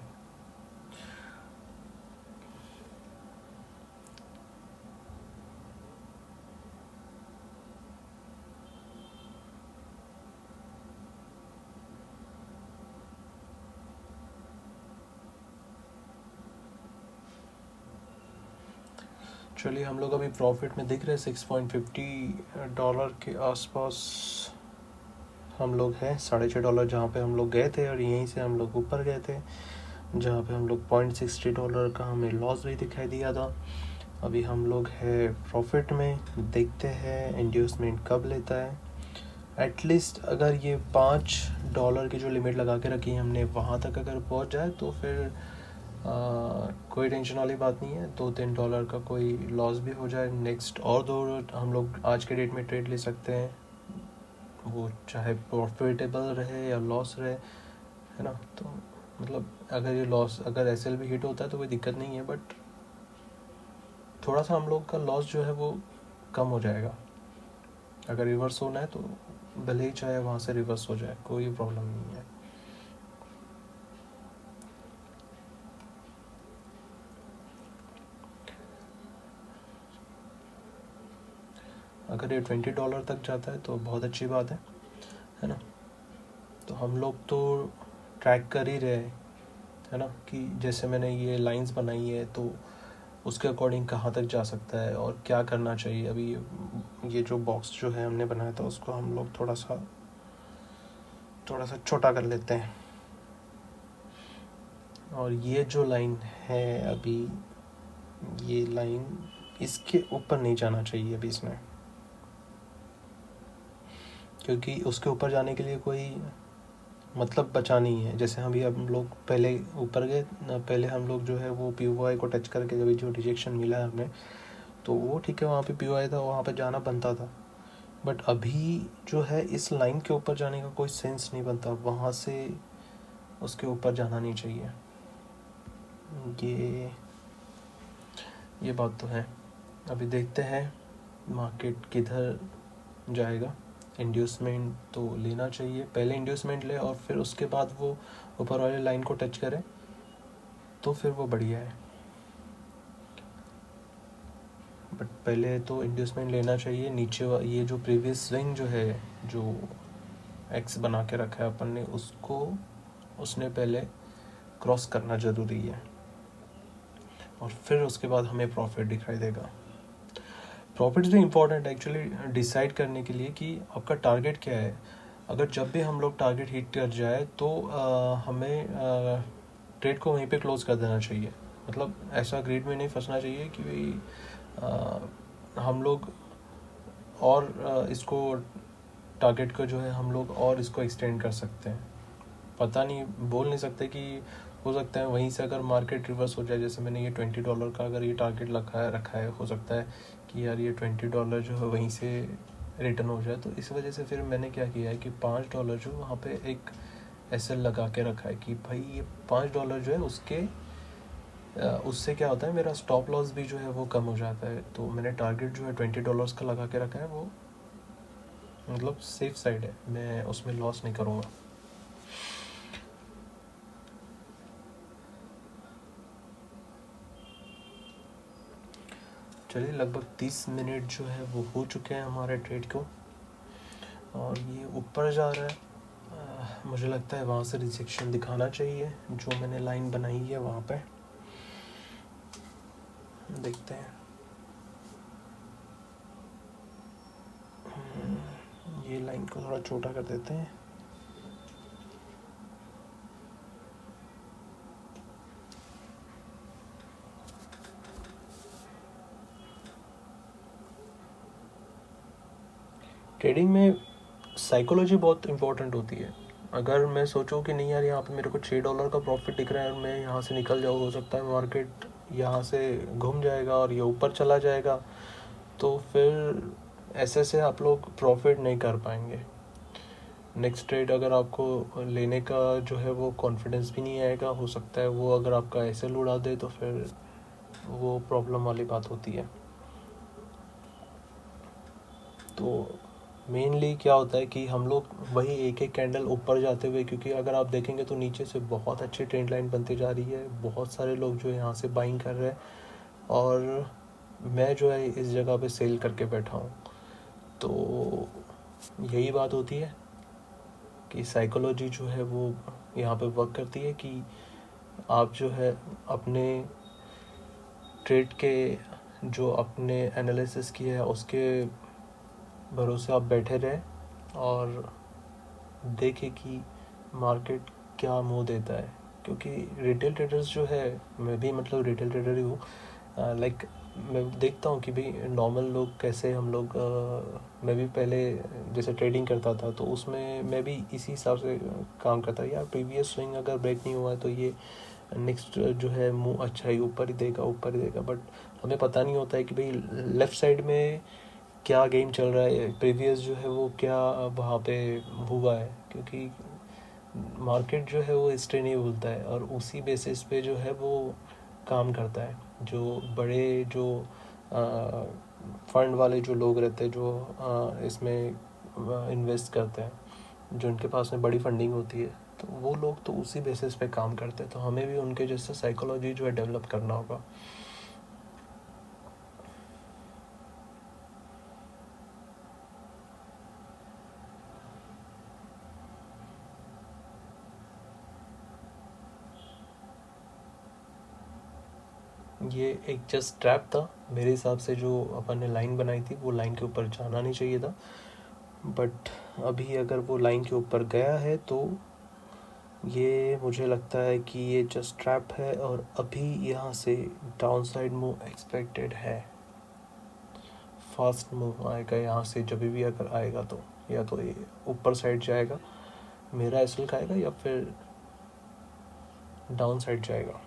चलिए हम लोग अभी प्रॉफिट में दिख रहे हैं $6.50 के आसपास हम लोग हैं। $6.5 जहाँ पे हम लोग गए थे और यहीं से हम लोग ऊपर गए थे, जहाँ पे हम लोग $0.60 का हमें लॉस भी दिखाई दिया था। अभी हम लोग है प्रॉफिट में, देखते हैं इंड्यूसमेंट कब लेता है। एटलीस्ट अगर ये $5 की जो लिमिट लगा के रखी है हमने वहाँ तक अगर पहुँच जाए तो फिर कोई टेंशन वाली बात नहीं है। $2-3 का कोई लॉस भी हो जाए, नेक्स्ट और दो हम लोग आज के डेट में ट्रेड ले सकते हैं, वो चाहे प्रॉफिटेबल रहे या लॉस रहे, है ना। तो मतलब अगर ये लॉस अगर एसएल भी हिट होता है तो कोई दिक्कत नहीं है, बट थोड़ा सा हम लोग का लॉस जो है वो कम हो जाएगा। अगर रिवर्स होना है तो भले ही चाहे वहाँ से रिवर्स हो जाए, कोई प्रॉब्लम नहीं है। अगर ये $20 तक जाता है तो बहुत अच्छी बात है ना। तो हम लोग तो ट्रैक कर ही रहे हैं, है ना, कि जैसे मैंने ये लाइंस बनाई है तो उसके अकॉर्डिंग कहाँ तक जा सकता है और क्या करना चाहिए। अभी ये जो बॉक्स जो है हमने बनाया था उसको हम लोग थोड़ा सा छोटा कर लेते हैं। और ये जो लाइन है अभी, ये लाइन इसके ऊपर नहीं जाना चाहिए अभी इसमें, क्योंकि उसके ऊपर जाने के लिए कोई मतलब बचा नहीं है। जैसे अभी हम लोग पहले ऊपर गए, पहले हम लोग जो है वो POI को टच करके जब जो रिजेक्शन मिला है हमें, तो वो ठीक है, वहाँ पे POI था, वहाँ पे जाना बनता था। बट अभी जो है इस लाइन के ऊपर जाने का कोई सेंस नहीं बनता, वहाँ से उसके ऊपर जाना नहीं चाहिए। ये बात तो है। अभी देखते हैं मार्केट किधर जाएगा। इंड्यूसमेंट तो लेना चाहिए, पहले इंड्यूसमेंट ले और फिर उसके बाद वो ऊपर वाले लाइन को टच करे तो फिर वो बढ़िया है। बट पहले तो इंड्यूसमेंट लेना चाहिए नीचे ये जो प्रीवियस स्विंग जो है, जो एक्स बना के रखा है अपन ने, उसको उसने पहले क्रॉस करना ज़रूरी है और फिर उसके बाद हमें प्रॉफिट दिखाई देगा। प्रॉफिट्स भी इम्पोर्टेंट है एक्चुअली डिसाइड करने के लिए कि आपका टारगेट क्या है। अगर जब भी हम लोग टारगेट हिट कर जाए तो हमें ट्रेड को वहीं पे क्लोज कर देना चाहिए। मतलब ऐसा ग्रीड में नहीं फंसना चाहिए कि भाई हम लोग और इसको टारगेट को जो है हम लोग और इसको एक्सटेंड कर सकते हैं। पता नहीं, बोल नहीं सकते कि हो सकता है वहीं से अगर मार्केट रिवर्स हो जाए, जैसे मैंने ये $20 का अगर ये टारगेट रखा है, हो सकता है कि यार ये $20 जो है वहीं से रिटर्न हो जाए। तो इस वजह से फिर मैंने क्या किया है कि $5 जो वहाँ पे एक एसएल लगा के रखा है कि भाई ये $5 जो है उससे क्या होता है, मेरा स्टॉप लॉस भी जो है वो कम हो जाता है। तो मैंने टारगेट जो है $20 का लगा के रखा है, वो मतलब सेफ साइड है, मैं उसमें लॉस नहीं करूँगा। चलिए, लगभग 30 मिनट जो है वो हो चुके हैं हमारे ट्रेड को और ये ऊपर जा रहा है। मुझे लगता है वहाँ से रिजेक्शन दिखाना चाहिए, जो मैंने लाइन बनाई है वहाँ पे। देखते हैं। ये लाइन को थोड़ा छोटा कर देते हैं। ट्रेडिंग में साइकोलॉजी बहुत इम्पोर्टेंट होती है। अगर मैं सोचूं कि नहीं यार यहाँ पे मेरे को $6 का प्रॉफिट दिख रहा है और मैं यहाँ से निकल जाऊँ, हो सकता है मार्केट यहाँ से घूम जाएगा और ये ऊपर चला जाएगा, तो फिर ऐसे से आप लोग प्रॉफिट नहीं कर पाएंगे। नेक्स्ट ट्रेड अगर आपको लेने का जो है वो कॉन्फिडेंस भी नहीं आएगा, हो सकता है वो अगर आपका ऐसे उड़ा दे तो फिर वो प्रॉब्लम वाली बात होती है। तो मेनली क्या होता है कि हम लोग वही एक एक कैंडल ऊपर जाते हुए, क्योंकि अगर आप देखेंगे तो नीचे से बहुत अच्छी ट्रेंड लाइन बनती जा रही है, बहुत सारे लोग जो है यहाँ से बाइंग कर रहे हैं और मैं जो है इस जगह पे सेल करके बैठा हूँ। तो यही बात होती है कि साइकोलॉजी जो है वो यहाँ पे वर्क करती है कि आप जो है अपने ट्रेड के जो अपने एनालिसिस किया है उसके भरोसे आप बैठे रहें और देखें कि मार्केट क्या मुँह देता है। क्योंकि रिटेल ट्रेडर्स जो है, मैं भी मतलब रिटेल ट्रेडर ही हूँ, लाइक मैं देखता हूँ कि भाई नॉर्मल लोग कैसे, हम लोग मैं भी पहले जैसे ट्रेडिंग करता था तो उसमें मैं भी इसी हिसाब से काम करता यार। प्रीवियस स्विंग अगर ब्रेक नहीं हुआ है तो ये नेक्स्ट जो है मुँह अच्छा ही ऊपर ही देगा, ऊपर ही देगा। बट हमें पता नहीं होता है कि भाई लेफ़्ट साइड में क्या गेम चल रहा है, प्रीवियस जो है वो क्या वहाँ पे हुआ है। क्योंकि मार्केट जो है वो हिस्ट्री नहीं भूलता है और उसी बेसिस पे जो है वो काम करता है। जो बड़े जो फंड वाले जो लोग रहते हैं, जो इसमें इन्वेस्ट करते हैं, जो उनके पास में बड़ी फंडिंग होती है, तो वो लोग तो उसी बेसिस पे काम करते हैं। तो हमें भी उनके जैसे साइकोलॉजी जो है डेवलप करना होगा। ये एक जस्ट ट्रैप था मेरे हिसाब से। जो अपन ने लाइन बनाई थी वो लाइन के ऊपर जाना नहीं चाहिए था, बट अभी अगर वो लाइन के ऊपर गया है तो ये मुझे लगता है कि ये जस्ट ट्रैप है और अभी यहाँ से डाउन साइड मूव एक्सपेक्टेड है। फास्ट मूव आएगा यहाँ से, जब भी अगर आएगा तो या तो ये ऊपर साइड जाएगा, मेरा एसएल खाएगा, या फिर डाउन साइड जाएगा।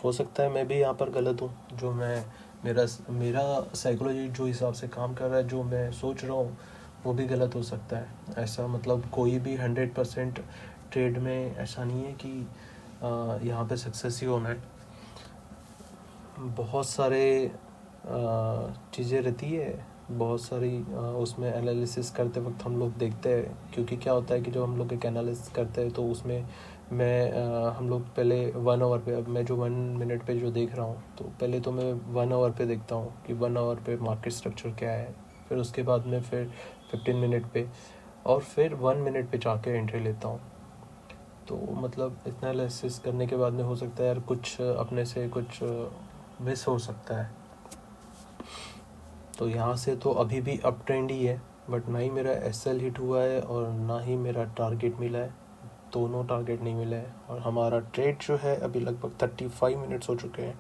हो सकता है मैं भी यहाँ पर गलत हूँ, जो मैं मेरा मेरा साइकोलॉजी जो हिसाब से काम कर रहा है, जो मैं सोच रहा हूँ वो भी गलत हो सकता है। ऐसा मतलब कोई भी 100% ट्रेड में ऐसा नहीं है कि यहाँ पे सक्सेस ही होना है। बहुत सारे चीज़ें रहती है, बहुत सारी उसमें एनालिसिस करते वक्त हम लोग देखते हैं। क्योंकि क्या होता है कि जब हम लोग एक एनालिसिस करते हैं तो उसमें हम लोग पहले 1 आवर पे, अब मैं जो 1 मिनट पे जो देख रहा हूँ, तो पहले तो मैं 1 आवर पे देखता हूँ कि 1 आवर पे मार्केट स्ट्रक्चर क्या है, फिर उसके बाद में फिर 15 मिनट पे, और फिर 1 मिनट पे जाके एंट्री लेता हूँ। तो मतलब इतना एनालिसिस करने के बाद में हो सकता है यार कुछ अपने से कुछ मिस हो सकता है। तो यहाँ से तो अभी भी अप ट्रेंड ही है, बट ना ही मेरा एसएल हिट हुआ है और ना ही मेरा टारगेट मिला है, दोनों टारगेट नहीं मिले हैं। और हमारा ट्रेड जो है अभी लगभग 35 मिनट्स हो चुके हैं।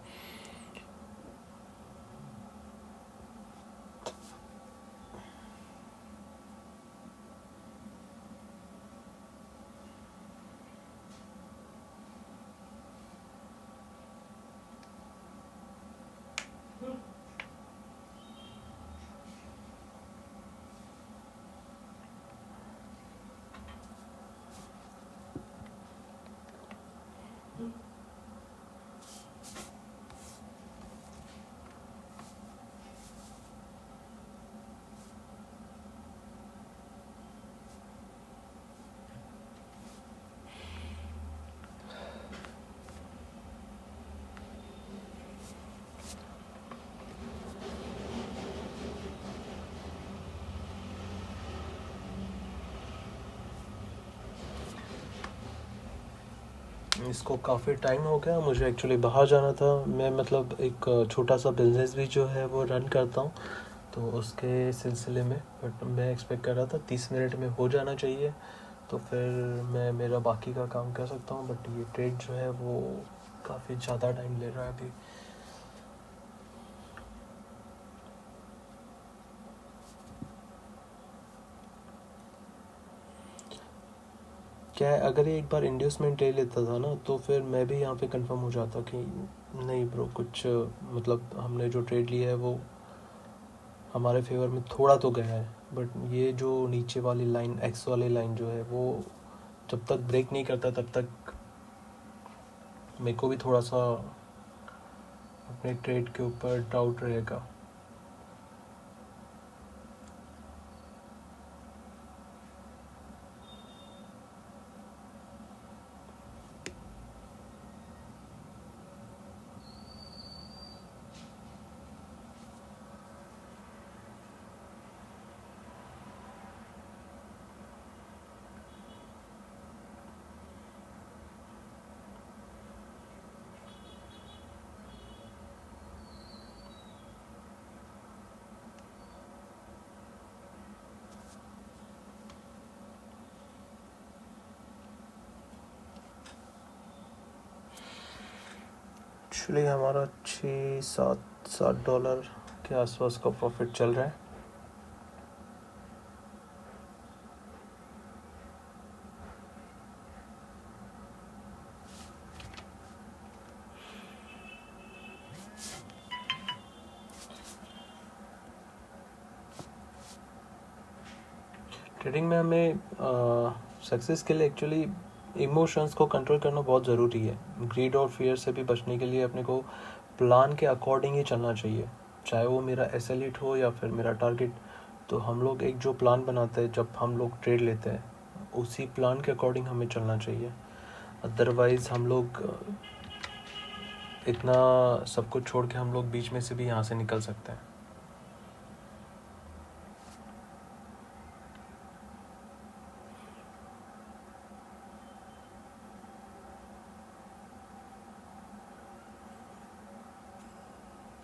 इसको काफ़ी टाइम हो गया, मुझे एक्चुअली बाहर जाना था। मैं मतलब एक छोटा सा बिजनेस भी जो है वो रन करता हूँ, तो उसके सिलसिले में, बट मैं एक्सपेक्ट कर रहा था 30 मिनट में हो जाना चाहिए, तो फिर मैं मेरा बाकी का काम कर सकता हूँ। बट ये ट्रेड जो है वो काफ़ी ज़्यादा टाइम ले रहा है अभी। क्या है, अगर ये एक बार इंड्यूसमेंट ले लेता था ना, तो फिर मैं भी यहाँ पे कंफर्म हो जाता कि नहीं ब्रो, कुछ मतलब हमने जो ट्रेड लिया है वो हमारे फेवर में थोड़ा तो गया है। बट ये जो नीचे वाली लाइन, एक्स वाली लाइन जो है, वो जब तक ब्रेक नहीं करता तब तक मेरे को भी थोड़ा सा अपने ट्रेड के ऊपर डाउट रहेगा। एक्चुअली हमारा 6-7 के आसपास का प्रॉफिट चल रहा है। ट्रेडिंग में हमें सक्सेस के लिए एक्चुअली इमोशंस को कंट्रोल करना बहुत ज़रूरी है। ग्रीड और फियर से भी बचने के लिए अपने को प्लान के अकॉर्डिंग ही चलना चाहिए, चाहे वो मेरा एसएलइट हो या फिर मेरा टारगेट। तो हम लोग एक जो प्लान बनाते हैं जब हम लोग ट्रेड लेते हैं, उसी प्लान के अकॉर्डिंग हमें चलना चाहिए। अदरवाइज़ हम लोग इतना सब कुछ छोड़ के हम लोग बीच में से भी यहाँ से निकल सकते हैं।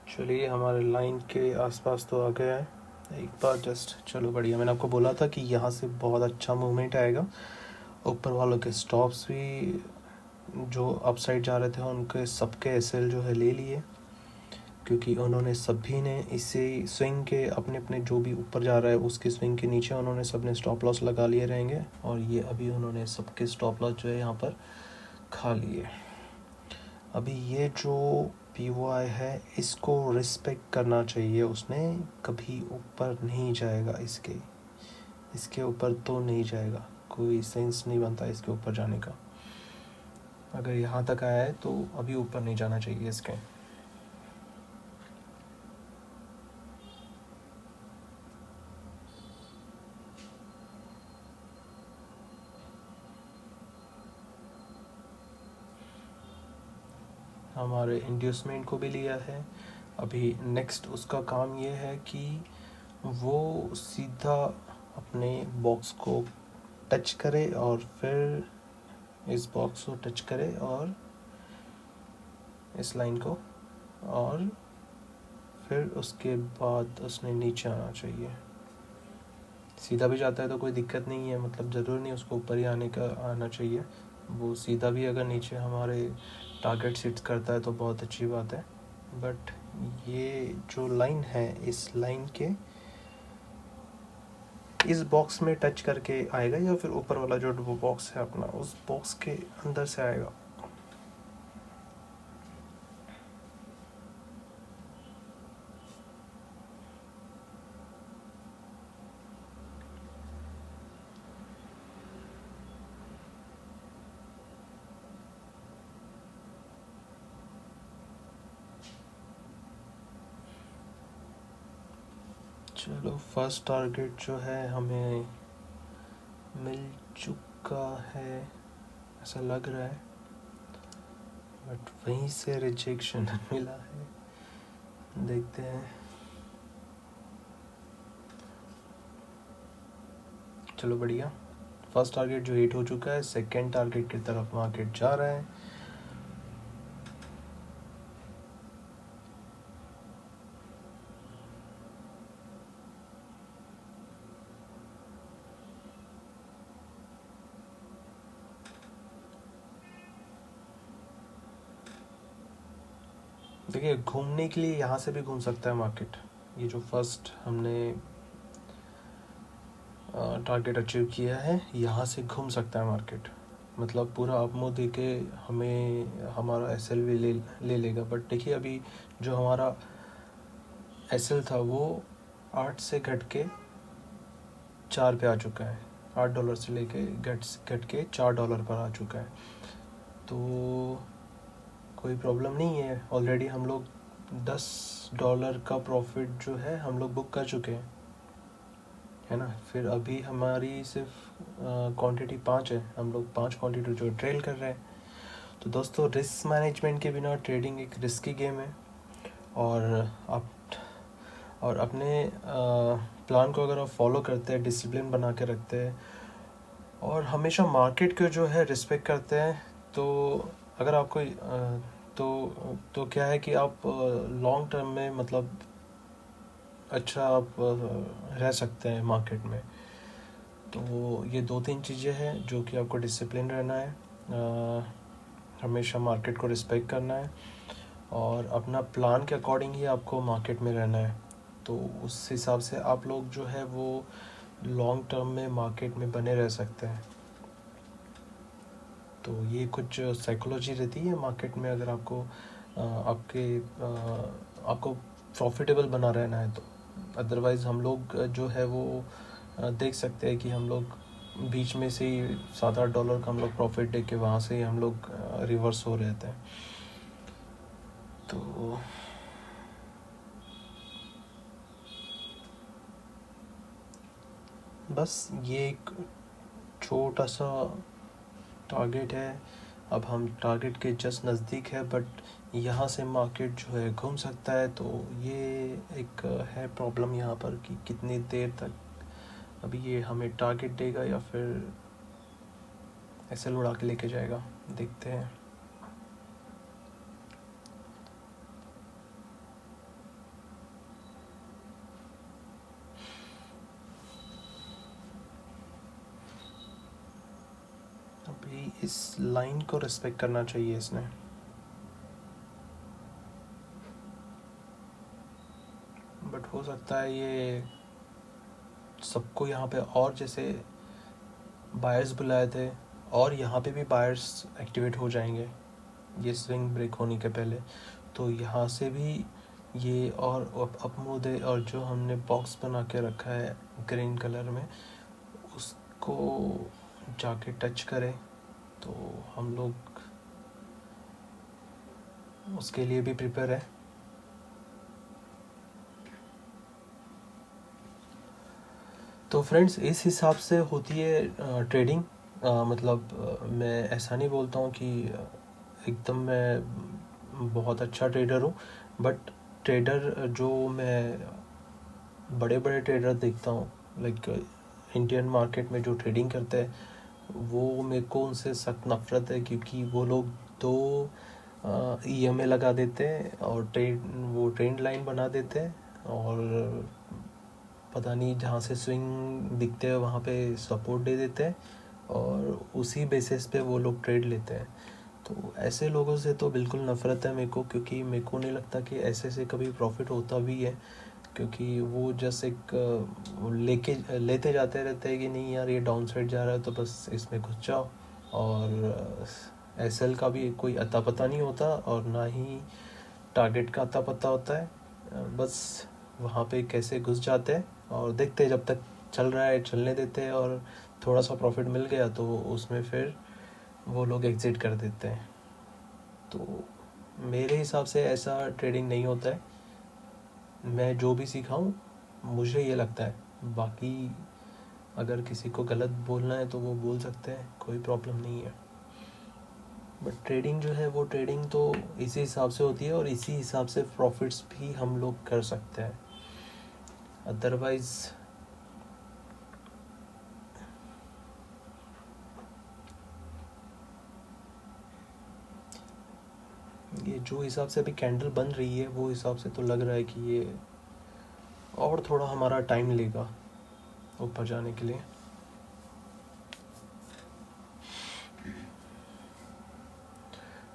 चलिए, हमारे लाइन के आसपास तो आ गया है एक बार जस्ट। चलो बढ़िया, मैंने आपको बोला था कि यहाँ से बहुत अच्छा मूवमेंट आएगा। ऊपर वालों के स्टॉप्स भी जो अपसाइड जा रहे थे उनके सबके एसएल जो है ले लिए, क्योंकि उन्होंने सभी ने इसे स्विंग के अपने अपने जो भी ऊपर जा रहा है उसके स्विंग के नीचे उन्होंने सबने स्टॉप लॉस लगा लिए रहेंगे। और ये अभी उन्होंने सबके स्टॉप लॉस जो है यहाँ पर खा लिए। अभी ये जो PY है इसको रिस्पेक्ट करना चाहिए, उसने कभी ऊपर नहीं जाएगा, इसके ऊपर तो नहीं जाएगा, कोई सेंस नहीं बनता इसके ऊपर जाने का। अगर यहाँ तक आया है तो अभी ऊपर नहीं जाना चाहिए इसके। हमारे इंड्यूसमेंट को भी लिया है। अभी नेक्स्ट उसका काम ये है कि वो सीधा अपने बॉक्स को टच करे और फिर इस बॉक्स को टच करे और इस लाइन को, और फिर उसके बाद उसने नीचे आना चाहिए। सीधा भी जाता है तो कोई दिक्कत नहीं है, मतलब ज़रूर नहीं उसको ऊपर ही आना चाहिए। वो सीधा भी अगर नीचे हमारे टारगेट सेट करता है तो बहुत अच्छी बात है। बट ये जो लाइन है, इस लाइन के इस बॉक्स में टच करके आएगा या फिर ऊपर वाला जो वो बॉक्स है अपना, उस बॉक्स के अंदर से आएगा। चलो, फर्स्ट टारगेट जो है हमें मिल चुका है ऐसा लग रहा है, बट वहीं से रिजेक्शन मिला है। देखते हैं। चलो बढ़िया, फर्स्ट टारगेट जो हिट हो चुका है, सेकंड टारगेट की तरफ मार्केट जा रहा है। देखिए, घूमने के लिए यहाँ से भी घूम सकता है मार्केट। ये जो फर्स्ट हमने टारगेट अचीव किया है, यहाँ से घूम सकता है मार्केट। मतलब पूरा अप मूव दे के हमें हमारा एस एल भी ले लेगा। बट देखिए, अभी जो हमारा एस एल था वो 8 से घट के 4 पे आ चुका है। $8 से लेके घट के $4 पर आ चुका है। तो कोई प्रॉब्लम नहीं है। ऑलरेडी हम लोग $10 का प्रॉफिट जो है हम लोग बुक कर चुके हैं, है ना। फिर अभी हमारी सिर्फ क्वांटिटी 5 है, हम लोग 5 क्वांटिटी जो ट्रेल कर रहे हैं। तो दोस्तों, रिस्क मैनेजमेंट के बिना ट्रेडिंग एक रिस्की गेम है। और आप और अपने प्लान को अगर आप फॉलो करते हैं, डिसिप्लिन बना के रखते हैं और हमेशा मार्केट को जो है रिस्पेक्ट करते हैं, तो अगर आपको तो क्या है कि आप लॉन्ग टर्म में मतलब अच्छा आप रह सकते हैं मार्केट में। तो ये 2-3 चीज़ें हैं जो कि आपको डिसिप्लिन रहना है, हमेशा मार्केट को रिस्पेक्ट करना है और अपना प्लान के अकॉर्डिंग ही आपको मार्केट में रहना है। तो उस हिसाब से आप लोग जो है वो लॉन्ग टर्म में मार्केट में बने रह सकते हैं। तो ये कुछ साइकोलॉजी रहती है मार्केट में। अगर आपको आपको प्रॉफिटेबल बना रहना है तो। अदरवाइज़ हम लोग जो है वो देख सकते हैं कि हम लोग बीच में से ही $7-8 का हम लोग प्रॉफिट दे के वहाँ से ही हम लोग रिवर्स हो रहे थे। तो बस ये एक छोटा सा टारगेट है। अब हम टारगेट के जस्ट नज़दीक है, बट यहाँ से मार्केट जो है घूम सकता है। तो ये एक है प्रॉब्लम यहाँ पर कि कितनी देर तक अभी ये हमें टारगेट देगा या फिर ऐसे उड़ा के लेके जाएगा, देखते हैं। अभी इस लाइन को रिस्पेक्ट करना चाहिए इसने। बट हो सकता है ये सबको यहाँ पे और जैसे बायर्स बुलाए थे और यहाँ पे भी बायर्स एक्टिवेट हो जाएंगे ये स्विंग ब्रेक होने के पहले। तो यहाँ से भी ये और अप मूव दे और जो हमने बॉक्स बना के रखा है ग्रीन कलर में उसको जाके टच करें, तो हम लोग उसके लिए भी प्रिपेयर है। तो फ्रेंड्स, इस हिसाब से होती है ट्रेडिंग। मतलब मैं ऐसा नहीं बोलता हूँ कि एकदम मैं बहुत अच्छा ट्रेडर हूँ, बट ट्रेडर जो मैं बड़े बड़े ट्रेडर देखता हूँ, लाइक इंडियन मार्केट में जो ट्रेडिंग करते हैं, वो मेरे को उनसे सख्त नफ़रत है, क्योंकि वो लोग तो EMA लगा देते हैं और ट्रेंड लाइन बना देते हैं, और पता नहीं जहाँ से स्विंग दिखते हैं वहाँ पे सपोर्ट दे देते हैं, और उसी बेसिस पे वो लोग ट्रेड लेते हैं। तो ऐसे लोगों से तो बिल्कुल नफ़रत है मेरे को, क्योंकि मेरे को नहीं लगता कि ऐसे से कभी प्रॉफिट होता भी है, क्योंकि वो जस्ट एक लेते जाते रहते हैं कि नहीं यार ये डाउन साइड जा रहा है तो बस इसमें घुस जाओ, और SL का भी कोई अता पता नहीं होता, और ना ही टारगेट का अता पता होता है। बस वहाँ पे कैसे घुस जाते हैं और देखते हैं, जब तक चल रहा है चलने देते हैं, और थोड़ा सा प्रॉफिट मिल गया तो उसमें फिर वो लोग एग्ज़िट कर देते हैं। तो मेरे हिसाब से ऐसा ट्रेडिंग नहीं होता है। मैं जो भी सीखा हूँ मुझे ये लगता है, बाकी अगर किसी को गलत बोलना है तो वो बोल सकते हैं, कोई प्रॉब्लम नहीं है। बट ट्रेडिंग जो है वो ट्रेडिंग तो इसी हिसाब से होती है, और इसी हिसाब से प्रॉफिट्स भी हम लोग कर सकते हैं, अदरवाइज़ ये जो हिसाब से अभी कैंडल बन रही है वो हिसाब से तो लग रहा है कि ये और थोड़ा हमारा टाइम लेगा ऊपर जाने के लिए।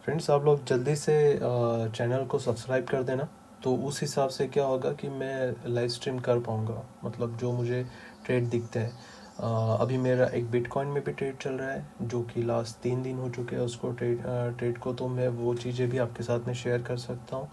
फ्रेंड्स, आप लोग जल्दी से चैनल को सब्सक्राइब कर देना, तो उस हिसाब से क्या होगा कि मैं लाइव स्ट्रीम कर पाऊँगा, मतलब जो मुझे ट्रेड दिखते हैं। अभी मेरा एक बिटकॉइन में भी ट्रेड चल रहा है, जो कि लास्ट 3 दिन हो चुके हैं उसको ट्रेड को, तो मैं वो चीज़ें भी आपके साथ में शेयर कर सकता हूँ।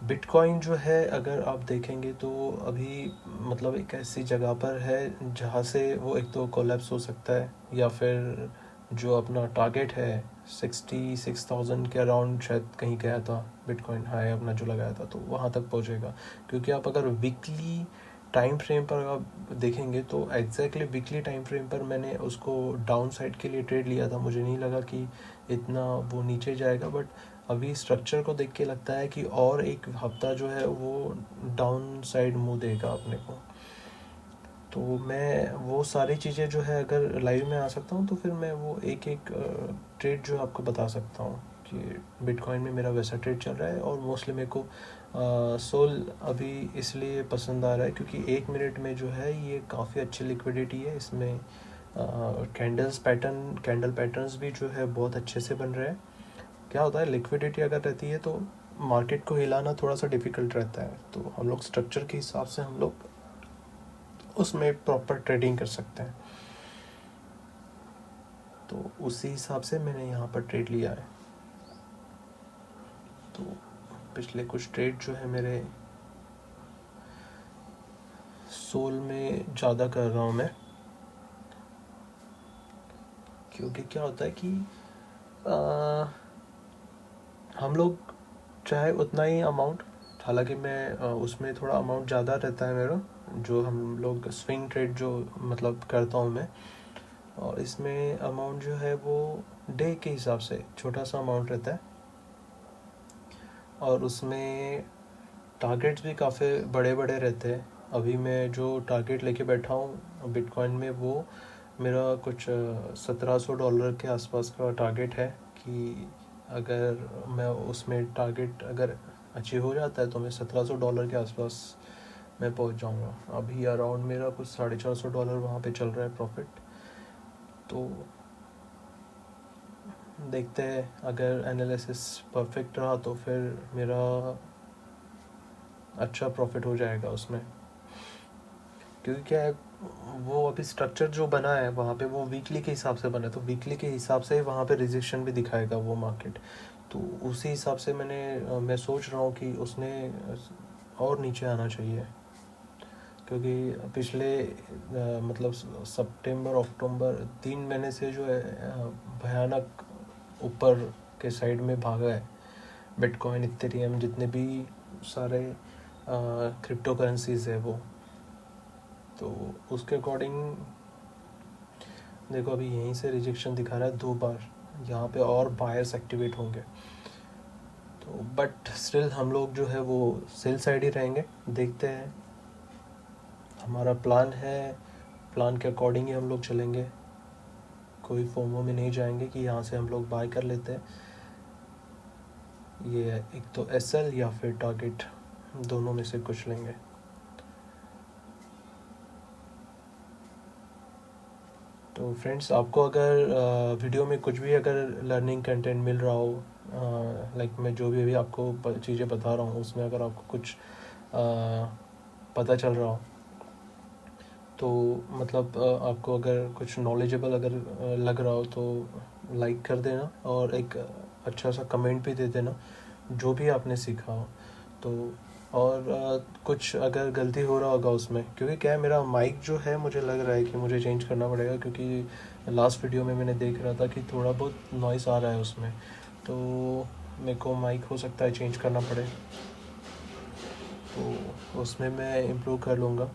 बिटकॉइन जो है अगर आप देखेंगे तो अभी मतलब एक ऐसी जगह पर है जहाँ से वो एक तो कोलैप्स हो सकता है, या फिर जो अपना टारगेट है 66,000 के अराउंड शायद कहीं गया था बिटकॉइन हाई अपना जो लगाया था, तो वहाँ तक पहुँचेगा। क्योंकि आप अगर वीकली टाइम फ्रेम पर आप देखेंगे तो एग्जैक्टली वीकली टाइम फ्रेम पर मैंने उसको डाउन साइड के लिए ट्रेड लिया था, मुझे नहीं लगा कि इतना वो नीचे जाएगा, बट अभी स्ट्रक्चर को देख के लगता है कि और एक हफ्ता जो है वो डाउन साइड मुँह देगा अपने को। तो मैं वो सारी चीज़ें जो है अगर लाइव में आ सकता हूँ तो फिर मैं वो एक एक ट्रेड जो आपको बता सकता हूँ कि बिटकॉइन में मेरा वैसा ट्रेड चल रहा है। और मोस्टली मेरे को सोल अभी इसलिए पसंद आ रहा है क्योंकि 1 मिनट में जो है ये काफ़ी अच्छी लिक्विडिटी है इसमें। कैंडल पैटर्न्स भी जो है बहुत अच्छे से बन रहे हैं। क्या होता है, लिक्विडिटी अगर रहती है तो मार्केट को हिलाना थोड़ा सा डिफ़िकल्ट रहता है, तो हम लोग स्ट्रक्चर के हिसाब से हम लोग उसमें प्रॉपर ट्रेडिंग कर सकते हैं। तो उसी हिसाब से मैंने यहाँ पर ट्रेड लिया है। तो पिछले कुछ ट्रेड जो है मेरे सोल में ज़्यादा कर रहा हूँ मैं, क्योंकि क्या होता है कि हम लोग चाहे उतना ही अमाउंट, हालांकि मैं उसमें थोड़ा अमाउंट ज़्यादा रहता है मेरा, जो हम लोग स्विंग ट्रेड जो मतलब करता हूँ मैं, और इसमें अमाउंट जो है वो डे के हिसाब से छोटा सा अमाउंट रहता है, और उसमें टारगेट्स भी काफ़ी बड़े बड़े रहते हैं। अभी मैं जो टारगेट लेके बैठा हूँ बिटकॉइन में वो मेरा कुछ $1700 के आसपास का टारगेट है, कि अगर मैं उसमें टारगेट अगर अचीव हो जाता है तो मैं $1700 के आसपास मैं पहुँच जाऊँगा। अभी अराउंड मेरा कुछ $450 वहाँ पे चल रहा है प्रॉफिट। तो देखते हैं, अगर एनालिसिस परफेक्ट रहा तो फिर मेरा अच्छा प्रॉफिट हो जाएगा उसमें। क्योंकि क्या है, वो अभी स्ट्रक्चर जो बना है वहाँ पे वो वीकली के हिसाब से बना है, तो वीकली के हिसाब से वहाँ पे रिजेक्शन भी दिखाएगा वो मार्केट। तो उसी हिसाब से मैं सोच रहा हूँ कि उसने और नीचे आना चाहिए, क्योंकि पिछले मतलब सितंबर अक्टूबर 3 महीने से जो है भयानक ऊपर के साइड में भागा है बिटकॉइन, इथेरियम, जितने भी सारे क्रिप्टो करेंसीज है वो। तो उसके अकॉर्डिंग देखो अभी यहीं से रिजेक्शन दिखा रहा है 2 बार, यहाँ पे और बायर्स एक्टिवेट होंगे। तो बट स्टिल हम लोग जो है वो सेल साइड ही रहेंगे, देखते हैं। हमारा प्लान है, प्लान के अकॉर्डिंग ही हम लोग चलेंगे, कोई फोमो में नहीं जाएंगे कि यहाँ से हम लोग बाय कर लेते हैं। ये एक तो एसएल या फिर टारगेट, दोनों में से कुछ लेंगे। तो फ्रेंड्स, आपको अगर वीडियो में कुछ भी अगर लर्निंग कंटेंट मिल रहा हो, लाइक मैं जो भी अभी आपको चीज़ें बता रहा हूँ उसमें अगर आपको कुछ पता चल रहा हो, तो मतलब आपको अगर कुछ नॉलेजेबल अगर लग रहा हो तो लाइक कर देना और एक अच्छा सा कमेंट भी दे देना जो भी आपने सीखा हो। तो और कुछ अगर गलती हो रहा होगा उसमें, क्योंकि क्या है, मेरा माइक जो है मुझे लग रहा है कि मुझे चेंज करना पड़ेगा, क्योंकि लास्ट वीडियो में मैंने देख रहा था कि थोड़ा बहुत नॉइस आ रहा है उसमें, तो मेरे को माइक हो सकता है चेंज करना पड़े, तो उसमें मैं इम्प्रूव कर लूँगा।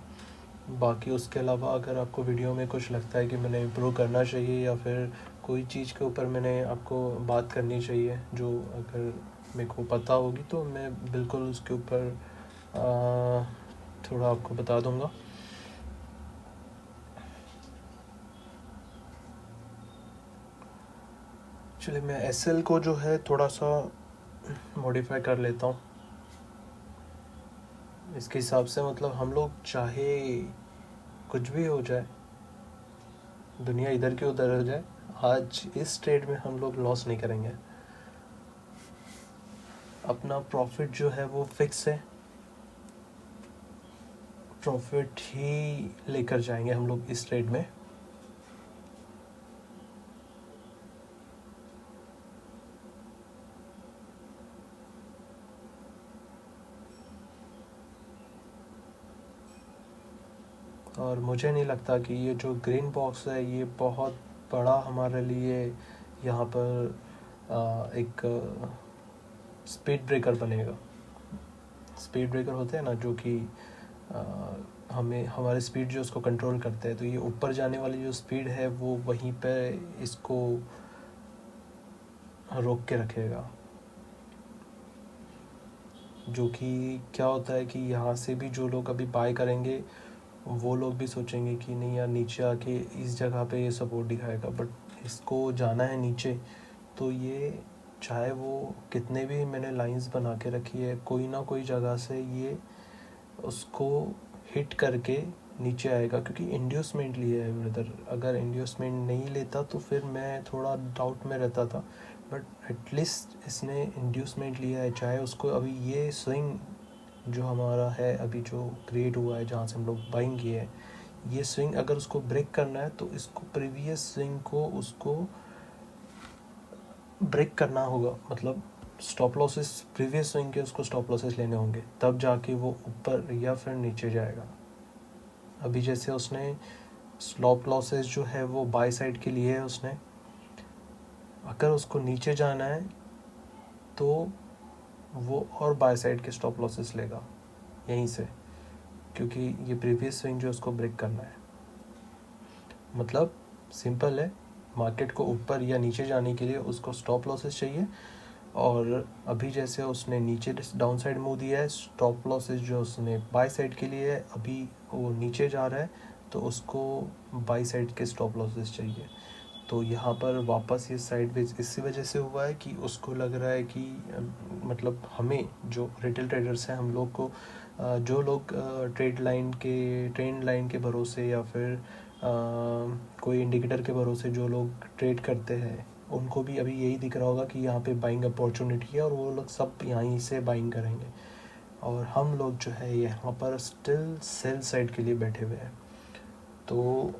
बाकी उसके अलावा अगर आपको वीडियो में कुछ लगता है कि मैंने इम्प्रूव करना चाहिए या फिर कोई चीज़ के ऊपर मैंने आपको बात करनी चाहिए जो अगर मेरे को पता होगी, तो मैं बिल्कुल उसके ऊपर थोड़ा आपको बता दूंगा। चलिए, मैं एसएल को जो है थोड़ा सा मॉडिफाई कर लेता हूँ इसके हिसाब से। मतलब हम लोग चाहे कुछ भी हो जाए, दुनिया इधर की उधर हो जाए, आज इस ट्रेड में हम लोग लॉस नहीं करेंगे। अपना प्रॉफिट जो है वो फिक्स है, प्रॉफिट ही लेकर जाएंगे हम लोग इस ट्रेड में। और मुझे नहीं लगता कि ये जो ग्रीन बॉक्स है ये बहुत बड़ा हमारे लिए यहाँ पर एक स्पीड ब्रेकर बनेगा। स्पीड ब्रेकर होते हैं ना, जो कि हमें हमारे स्पीड जो उसको कंट्रोल करते हैं, तो ये ऊपर जाने वाली जो स्पीड है वो वहीं पे इसको रोक के रखेगा। जो कि क्या होता है कि यहाँ से भी जो लोग अभी बाय करेंगे वो लोग भी सोचेंगे कि नहीं यार, नीचे आके इस जगह पे ये सपोर्ट दिखाएगा, बट इसको जाना है नीचे, तो ये चाहे वो कितने भी मैंने लाइंस बना के रखी है, कोई ना कोई जगह से ये उसको हिट करके नीचे आएगा, क्योंकि इंड्यूसमेंट लिया है ब्रदर। अगर इंड्यूसमेंट नहीं लेता तो फिर मैं थोड़ा डाउट में रहता था, बट एटलीस्ट इसने इंड्यूसमेंट लिया है। चाहे उसको अभी ये स्विंग जो हमारा है अभी जो क्रिएट हुआ है जहाँ से हम लोग बाइंग किए हैं, ये स्विंग अगर उसको ब्रेक करना है तो इसको प्रीवियस स्विंग को उसको ब्रेक करना होगा। मतलब स्टॉप लॉसेस प्रीवियस स्विंग के उसको स्टॉप लॉसेस लेने होंगे, तब जाके वो ऊपर या फिर नीचे जाएगा। अभी जैसे उसने स्टॉप लॉसेस जो है वो बाय साइड के लिए है उसने, अगर उसको नीचे जाना है तो वो और बाय साइड के स्टॉप लॉसेस लेगा यहीं से, क्योंकि ये प्रीवियस स्विंग जो उसको ब्रेक करना है। मतलब सिंपल है, मार्केट को ऊपर या नीचे जाने के लिए उसको स्टॉप लॉसेस चाहिए, और अभी जैसे उसने नीचे डाउन साइड मूव दिया है, स्टॉप लॉसेस जो उसने बाय साइड के लिए है, अभी वो नीचे जा रहा है तो उसको बाय साइड के स्टॉप लॉसेस चाहिए। तो यहाँ पर वापस ये साइडवेज इसी वजह से हुआ है कि उसको लग रहा है कि मतलब हमें जो रिटेल ट्रेडर्स हैं, हम लोग को जो लोग ट्रेंड लाइन के भरोसे या फिर कोई इंडिकेटर के भरोसे जो लोग ट्रेड करते हैं, उनको भी अभी यही दिख रहा होगा कि यहाँ पे बाइंग अपॉर्चुनिटी है और वो लोग सब यहीं से बाइंग करेंगे, और हम लोग जो है यहाँ पर स्टिल सेल साइड के लिए बैठे हुए हैं। तो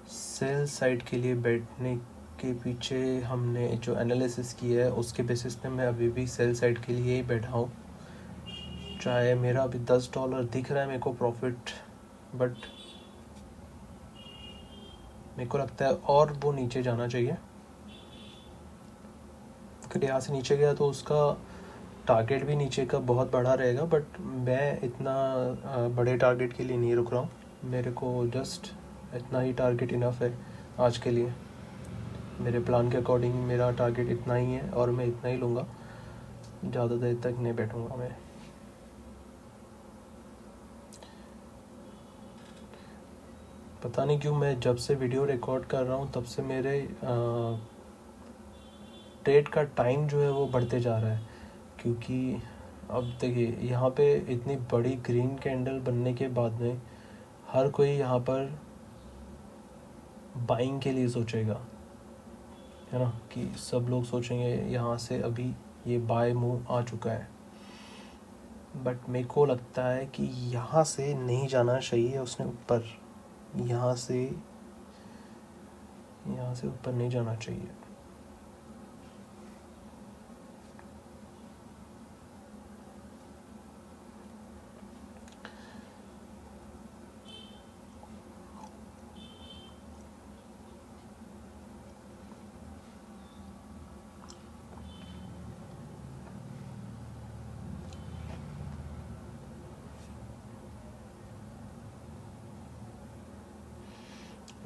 सेल साइड के लिए बैठने के पीछे हमने जो एनालिसिस किया है उसके बेसिस पे मैं अभी भी सेल साइड के लिए ही बैठा हूँ। चाहे मेरा अभी $10 दिख रहा है मेरे को प्रॉफिट, बट मेरे को लगता है और वो नीचे जाना चाहिए। अगर यहाँ से नीचे गया तो उसका टारगेट भी नीचे का बहुत बड़ा रहेगा, बट मैं इतना बड़े टारगेट के लिए नहीं रुक रहा हूँ। मेरे को जस्ट इतना ही टारगेट इनफ है आज के लिए। मेरे प्लान के अकॉर्डिंग मेरा टारगेट इतना ही है और मैं इतना ही लूँगा, ज़्यादा देर तक नहीं बैठूँगा मैं। पता नहीं क्यों मैं जब से वीडियो रिकॉर्ड कर रहा हूँ तब से मेरे ट्रेड का टाइम जो है वो बढ़ते जा रहा है, क्योंकि अब देखिए यहाँ पे इतनी बड़ी ग्रीन कैंडल बनने के बाद में हर कोई यहाँ पर बाइंग के लिए सोचेगा, है ना, कि सब लोग सोचेंगे यहाँ से अभी ये बाय मूव आ चुका है। बट मेरे को लगता है कि यहाँ से नहीं जाना चाहिए उसने ऊपर, यहाँ से ऊपर नहीं जाना चाहिए।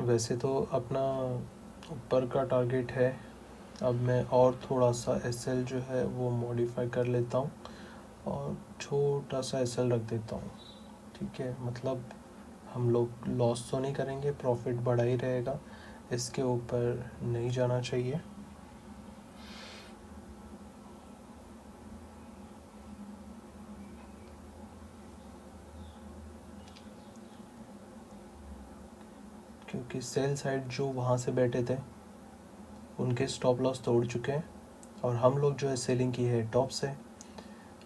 वैसे तो अपना ऊपर का टारगेट है, अब मैं और थोड़ा सा एसएल जो है वो मॉडिफाई कर लेता हूँ और छोटा सा एसएल रख देता हूँ, ठीक है। मतलब हम लोग लॉस तो नहीं करेंगे, प्रॉफिट बढ़ा ही रहेगा, इसके ऊपर नहीं जाना चाहिए। क्योंकि सेल साइड जो वहाँ से बैठे थे उनके स्टॉप लॉस तोड़ चुके हैं और हम लोग जो है सेलिंग की है टॉप से,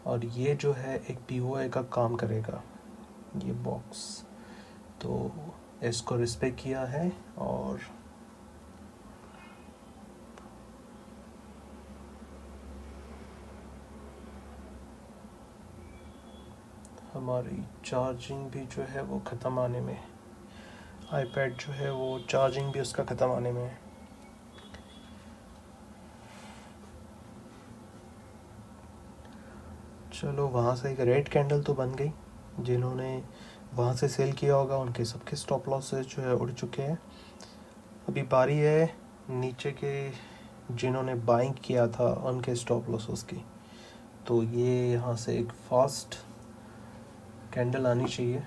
और ये जो है एक पीओए का काम करेगा ये बॉक्स, तो इसको रिस्पेक्ट किया है। और हमारी चार्जिंग भी जो है वो ख़त्म आने में, आईपैड जो है वो चार्जिंग भी उसका ख़त्म आने में है। चलो वहाँ से एक रेड कैंडल तो बन गई, जिन्होंने वहाँ से सेल किया होगा उनके सबके स्टॉप लॉसेस जो है उड़ चुके हैं। अभी बारी है नीचे के जिन्होंने बाइंग किया था उनके स्टॉप लॉसेस की, तो ये यहाँ से एक फास्ट कैंडल आनी चाहिए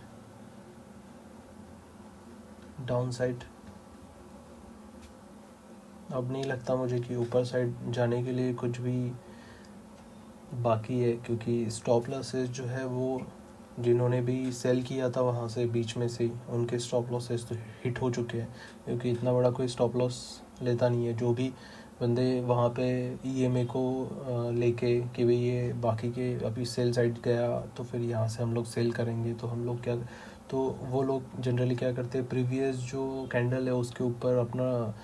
डाउन साइड। अब नहीं लगता मुझे कि ऊपर साइड जाने के लिए कुछ भी बाकी है, क्योंकि स्टॉप लॉसेस जो है वो जिन्होंने भी सेल किया था वहाँ से बीच में से उनके स्टॉप लॉसेस तो हिट हो चुके हैं, क्योंकि इतना बड़ा कोई स्टॉप लॉस लेता नहीं है। जो भी बंदे वहाँ पे ईएमए को लेके कि भाई ये बाकी के अभी सेल साइड गया तो फिर यहाँ से हम लोग सेल करेंगे, तो हम लोग क्या, तो वो लोग जनरली क्या करते हैं, प्रीवियस जो कैंडल है उसके ऊपर अपना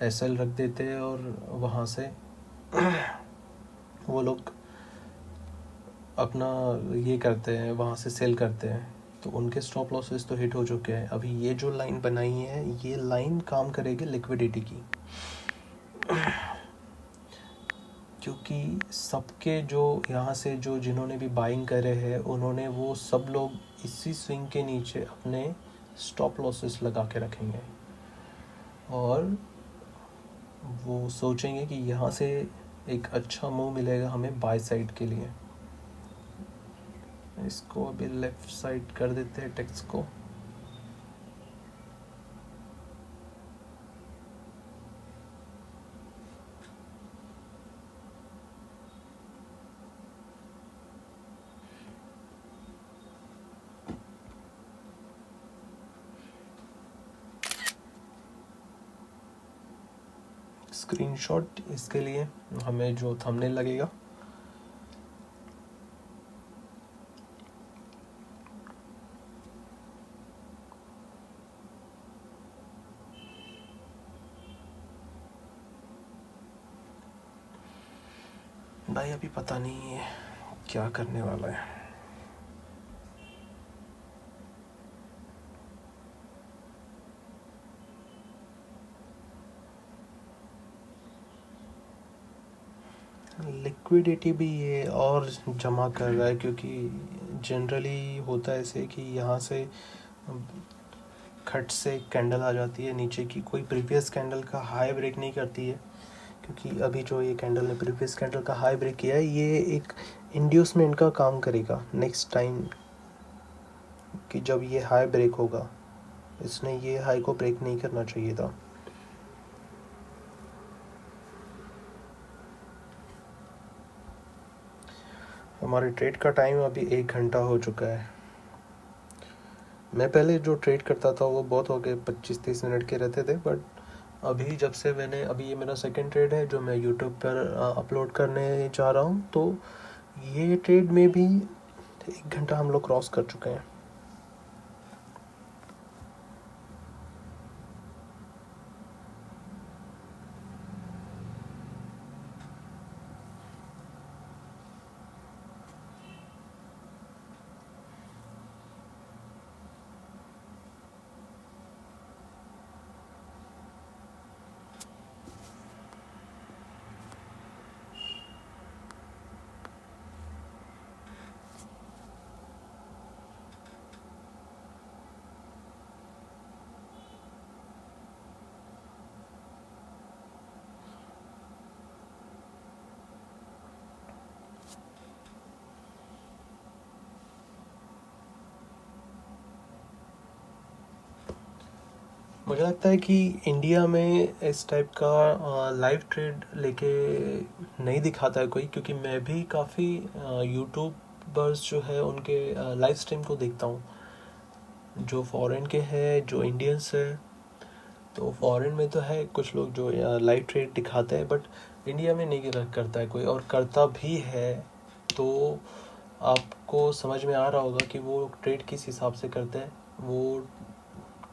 एसएल रख देते हैं और वहाँ से वो लोग अपना ये करते हैं, वहाँ से सेल करते हैं, तो उनके स्टॉप लॉसेस तो हिट हो चुके हैं। अभी ये जो लाइन बनाई है ये लाइन काम करेगी लिक्विडिटी की, क्योंकि सबके जो यहाँ से जो जिन्होंने भी बाइंग करे हैं उन्होंने वो सब लोग इसी स्विंग के नीचे अपने स्टॉप लॉसेस लगा के रखेंगे और वो सोचेंगे कि यहाँ से एक अच्छा मूव मिलेगा हमें बाय साइड के लिए। इसको अभी लेफ्ट साइड कर देते हैं टेक्स्ट को। स्क्रीनशॉट इसके लिए हमें जो थंबनेल लगेगा भाई, अभी पता नहीं है क्या करने वाला है। लिक्विडिटी भी ये और जमा कर रहा है, क्योंकि जनरली होता है ऐसे कि यहाँ से खट से कैंडल आ जाती है नीचे की, कोई प्रीवियस कैंडल का हाई ब्रेक नहीं करती है, क्योंकि अभी जो ये कैंडल ने प्रीवियस कैंडल का हाई ब्रेक किया है, ये एक इंड्यूसमेंट का काम करेगा नेक्स्ट टाइम कि जब ये हाई ब्रेक होगा। इसने ये हाई को ब्रेक नहीं करना चाहिए था। हमारे ट्रेड का टाइम अभी 1 घंटा हो चुका है। मैं पहले जो ट्रेड करता था वो बहुत हो गए 25-30 मिनट के रहते थे, बट अभी जब से अभी ये मेरा सेकंड ट्रेड है जो मैं यूट्यूब पर अपलोड करने जा रहा हूँ, तो ये ट्रेड में भी 1 घंटा हम लोग क्रॉस कर चुके हैं। मुझे लगता है कि इंडिया में इस टाइप का लाइव ट्रेड लेके नहीं दिखाता है कोई, क्योंकि मैं भी काफ़ी यूट्यूबर्स जो है उनके लाइव स्ट्रीम को देखता हूँ, जो फॉरेन के हैं, जो इंडियंस है। तो फॉरेन में तो है कुछ लोग जो लाइव ट्रेड दिखाते हैं, बट इंडिया में नहीं करता है कोई, और करता भी है तो आपको समझ में आ रहा होगा कि वो ट्रेड किस हिसाब से करते हैं, वो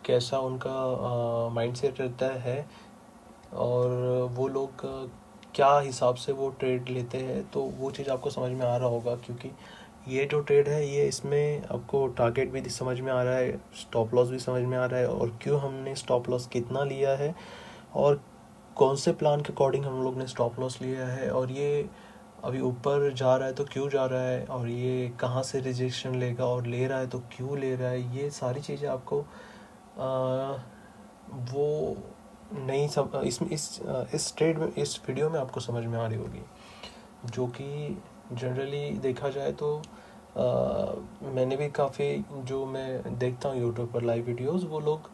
कैसा उनका माइंडसेट रहता है, और वो लोग क्या हिसाब से वो ट्रेड लेते हैं, तो वो चीज़ आपको समझ में आ रहा होगा। क्योंकि ये जो ट्रेड है, ये इसमें आपको टारगेट भी समझ में आ रहा है, स्टॉप लॉस भी समझ में आ रहा है, और क्यों हमने स्टॉप लॉस कितना लिया है, और कौन से प्लान के अकॉर्डिंग हम लोग ने स्टॉप लॉस लिया है, और ये अभी ऊपर जा रहा है तो क्यों जा रहा है, और ये कहाँ से रिजेक्शन लेगा, और ले रहा है तो क्यों ले रहा है। ये सारी चीज़ें आपको वो नहीं सब इस ट्रेड में, इस वीडियो में आपको समझ में आ रही होगी। जो कि जनरली देखा जाए तो मैंने भी काफ़ी, जो मैं देखता हूँ यूट्यूब पर लाइव वीडियोस, वो लोग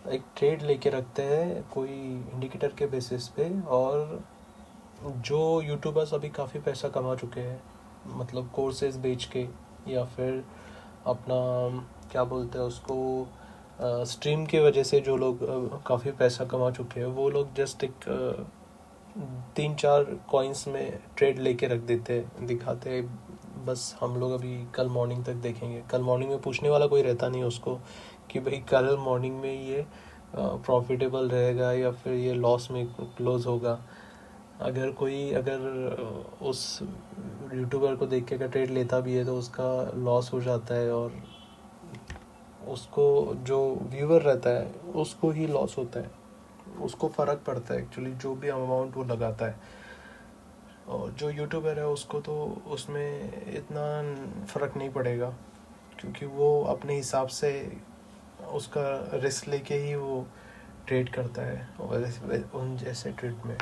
एक ट्रेड लेके रखते हैं कोई इंडिकेटर के बेसिस पे, और जो यूट्यूबर्स अभी काफ़ी पैसा कमा चुके हैं, मतलब कोर्सेज बेच के, या फिर अपना क्या बोलते हैं उसको, स्ट्रीम के वजह से जो लोग काफ़ी पैसा कमा चुके हैं, वो लोग जस्ट एक 3-4 कॉइन्स में ट्रेड लेके रख देते हैं, दिखाते हैं बस हम लोग अभी कल मॉर्निंग तक देखेंगे। कल मॉर्निंग में पूछने वाला कोई रहता नहीं उसको कि भाई कल मॉर्निंग में ये प्रॉफिटेबल रहेगा या फिर ये लॉस में क्लोज होगा। अगर उस यूट्यूबर को देख के अगर ट्रेड लेता भी है तो उसका लॉस हो जाता है, और उसको जो व्यूअर रहता है उसको ही लॉस होता है, उसको फ़र्क पड़ता है एक्चुअली जो भी अमाउंट वो लगाता है। और जो यूट्यूबर है उसको तो उसमें इतना फ़र्क नहीं पड़ेगा, क्योंकि वो अपने हिसाब से उसका रिस्क लेके ही वो ट्रेड करता है, और उन जैसे ट्रेड में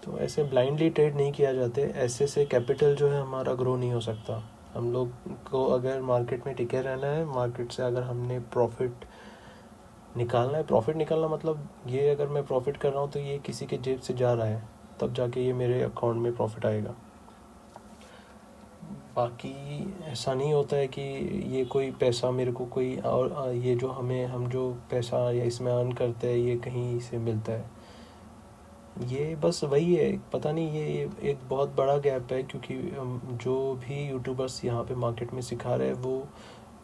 तो ऐसे ब्लाइंडली ट्रेड नहीं किया जाते। ऐसे से कैपिटल जो है हमारा ग्रो नहीं हो सकता। हम लोग को अगर मार्केट में टिके रहना है, मार्केट से अगर हमने प्रॉफिट निकालना है, प्रॉफिट निकालना मतलब ये, अगर मैं प्रॉफिट कर रहा हूँ तो ये किसी के जेब से जा रहा है, तब जाके ये मेरे अकाउंट में प्रॉफिट आएगा। बाकी ऐसा नहीं होता है कि ये कोई पैसा मेरे को कोई, और ये जो हम जो पैसा या इसमें अर्न करते हैं ये कहीं से मिलता है। ये बस वही है, पता नहीं, ये एक बहुत बड़ा गैप है, क्योंकि जो भी यूट्यूबर्स यहाँ पे मार्केट में सिखा रहे हैं वो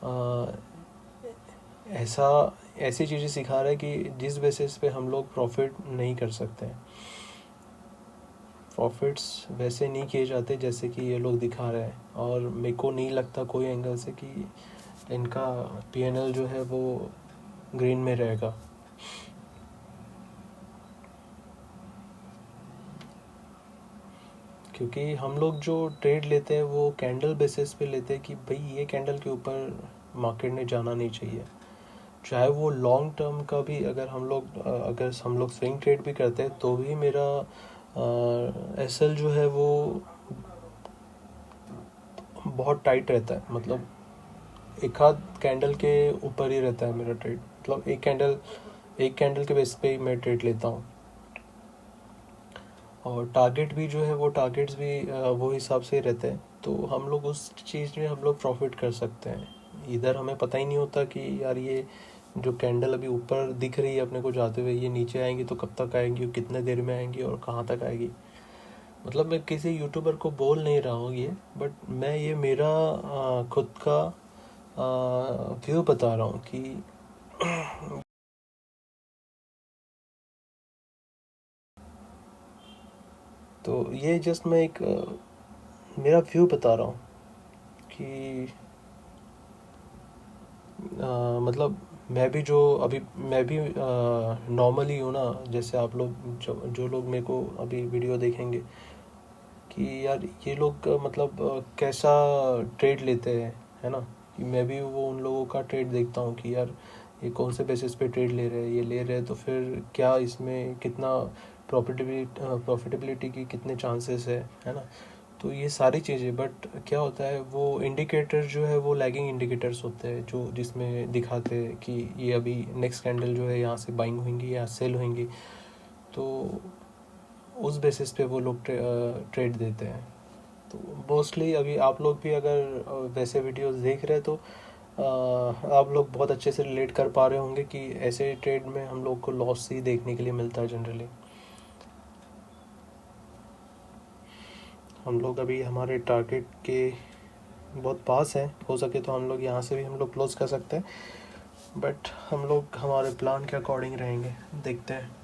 आ, ऐसा ऐसी चीज़ें सिखा रहा है कि जिस बेसिस पे हम लोग प्रॉफिट नहीं कर सकते हैं। प्रॉफिट्स वैसे नहीं किए जाते जैसे कि ये लोग दिखा रहे हैं, और मेरे को नहीं लगता कोई एंगल से कि इनका पीएनएल जो है वो ग्रीन में रहेगा। क्योंकि हम लोग जो ट्रेड लेते हैं वो कैंडल बेसिस पे लेते हैं कि भाई ये कैंडल के ऊपर मार्केट ने जाना नहीं चाहिए। चाहे वो लॉन्ग टर्म का भी अगर हम लोग स्विंग ट्रेड भी करते हैं तो भी मेरा एसएल जो है वो बहुत टाइट रहता है, मतलब एक आध कैंडल के ऊपर ही रहता है मेरा ट्रेड, मतलब एक कैंडल के बेस पे ही मैं ट्रेड लेता हूँ। और टारगेट भी जो है वो टारगेट्स भी वो हिसाब से ही रहते हैं, तो हम लोग उस चीज़ में हम लोग प्रॉफिट कर सकते हैं। इधर हमें पता ही नहीं होता कि यार ये जो कैंडल अभी ऊपर दिख रही है अपने को जाते हुए, ये नीचे आएंगी तो कब तक आएंगी और कितने देर में आएंगी और कहाँ तक आएगी। मतलब मैं किसी यूट्यूबर को बोल नहीं रहा हूँ ये, बट मैं ये मेरा खुद का व्यू बता रहा हूँ कि तो ये जस्ट मैं एक मेरा व्यू बता रहा हूँ कि मतलब मैं भी नॉर्मली हूँ ना, जैसे आप लोग जो लोग मेरे को अभी वीडियो देखेंगे कि यार ये लोग मतलब कैसा ट्रेड लेते हैं, है ना। कि मैं भी वो उन लोगों का ट्रेड देखता हूँ कि यार ये कौन से बेसिस पे ट्रेड ले रहे हैं, ये ले रहे हैं तो फिर क्या इसमें कितना प्रॉफिटेबिलिटी की कितने चांसेस है ना। तो ये सारी चीज़ें, बट क्या होता है वो इंडिकेटर जो है वो लैगिंग इंडिकेटर्स होते हैं जो जिसमें दिखाते हैं कि ये अभी नेक्स्ट कैंडल जो है यहाँ से बाइंग होंगी या सेल होंगी। तो उस बेसिस पे वो लोग ट्रेड देते हैं। तो मोस्टली अभी आप लोग भी अगर वैसे वीडियोस देख रहे हैं तो आप लोग बहुत अच्छे से रिलेट कर पा रहे होंगे कि ऐसे ट्रेड में हम लोग को लॉस ही देखने के लिए मिलता है जनरली। हम लोग अभी हमारे टारगेट के बहुत पास है, हो सके तो हम लोग यहाँ से भी हम लोग क्लोज कर सकते हैं, बट हम लोग हमारे प्लान के अकॉर्डिंग रहेंगे, देखते हैं।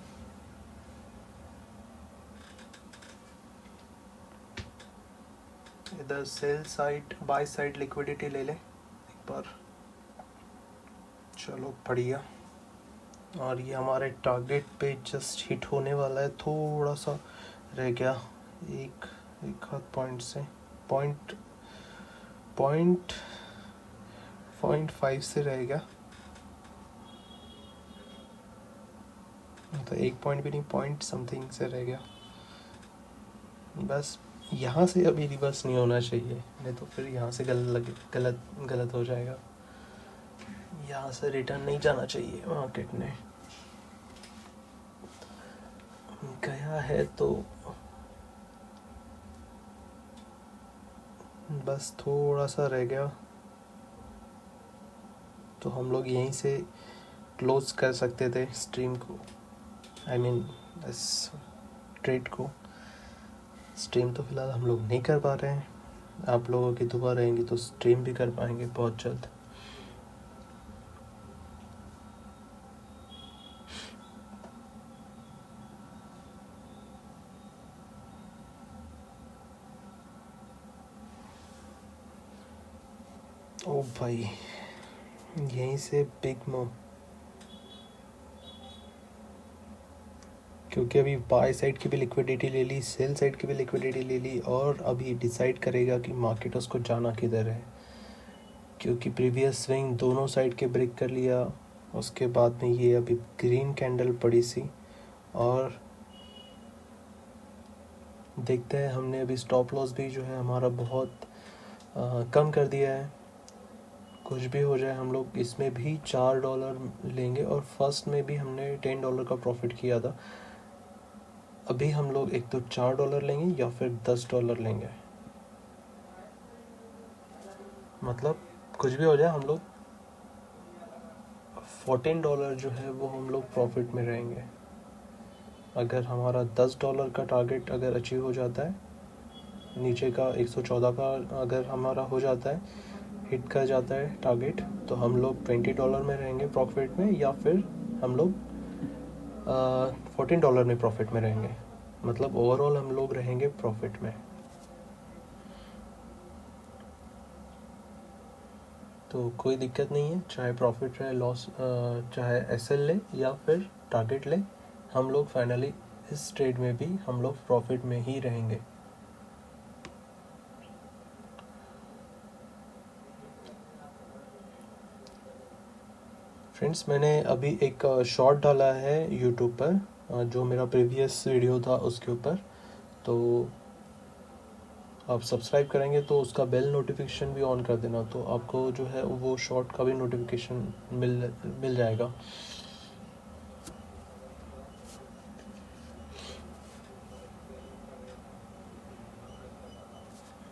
इधर sell side by side liquidity ले ले एक बार, चलो बढ़िया। और ये हमारे टारगेट पे जस्ट हिट होने वाला है, थोड़ा सा रह गया, एक एक आध पॉइंट से पॉइंट पॉइंट 0.5 से रह गया, तो एक पॉइंट भी नहीं, पॉइंट समथिंग से रह गया बस। यहाँ से अभी रिवर्स नहीं होना चाहिए, नहीं तो फिर यहाँ से गलत हो जाएगा। यहाँ से रिटर्न नहीं जाना चाहिए मार्केट ने, गया है तो बस थोड़ा सा रह गया, तो हम लोग यहीं से क्लोज कर सकते थे स्ट्रीम को, आई मीन इस ट्रेड को। स्ट्रीम तो फिलहाल हम लोग नहीं कर पा रहे हैं, आप लोगों की दुआ रहेंगी तो स्ट्रीम भी कर पाएंगे बहुत जल्द। ओ भाई, यहीं से बिग मूव, क्योंकि अभी बाय साइड की भी लिक्विडिटी ले ली, सेल साइड की भी लिक्विडिटी ले ली, और अभी डिसाइड करेगा कि मार्केट उसको जाना किधर है। क्योंकि प्रीवियस स्विंग दोनों साइड के ब्रेक कर लिया, उसके बाद में ये अभी ग्रीन कैंडल पड़ी सी, और देखते हैं। हमने अभी स्टॉप लॉस भी जो है हमारा बहुत कम कर दिया है। कुछ भी हो जाए हम लोग इसमें भी $4 लेंगे, और फर्स्ट में भी हमने $10 का प्रॉफिट किया था। अभी हम लोग एक तो $4 लेंगे या फिर $10 लेंगे, मतलब कुछ भी हो जाए हम लोग $14 जो है वो हम लोग प्रॉफिट में रहेंगे। अगर हमारा $10 का टारगेट अगर अचीव हो जाता है, नीचे का 114 का अगर हमारा हो जाता है, हिट कर जाता है टारगेट, तो हम लोग $20 में रहेंगे प्रॉफिट में, या फिर हम लोग $14 में प्रॉफिट में रहेंगे। मतलब ओवरऑल हम लोग रहेंगे प्रॉफिट में। तो कोई दिक्कत नहीं है, चाहे प्रॉफिट रहे लॉस, चाहे एसएल ले या फिर टारगेट ले, हम लोग फाइनली इस ट्रेड में भी हम लोग प्रॉफिट में ही रहेंगे। फ्रेंड्स, मैंने अभी एक शॉर्ट डाला है यूट्यूब पर, जो मेरा प्रीवियस वीडियो था उसके ऊपर। तो आप सब्सक्राइब करेंगे तो उसका बेल नोटिफिकेशन भी ऑन कर देना, तो आपको जो है वो शॉर्ट का भी नोटिफिकेशन मिल जाएगा।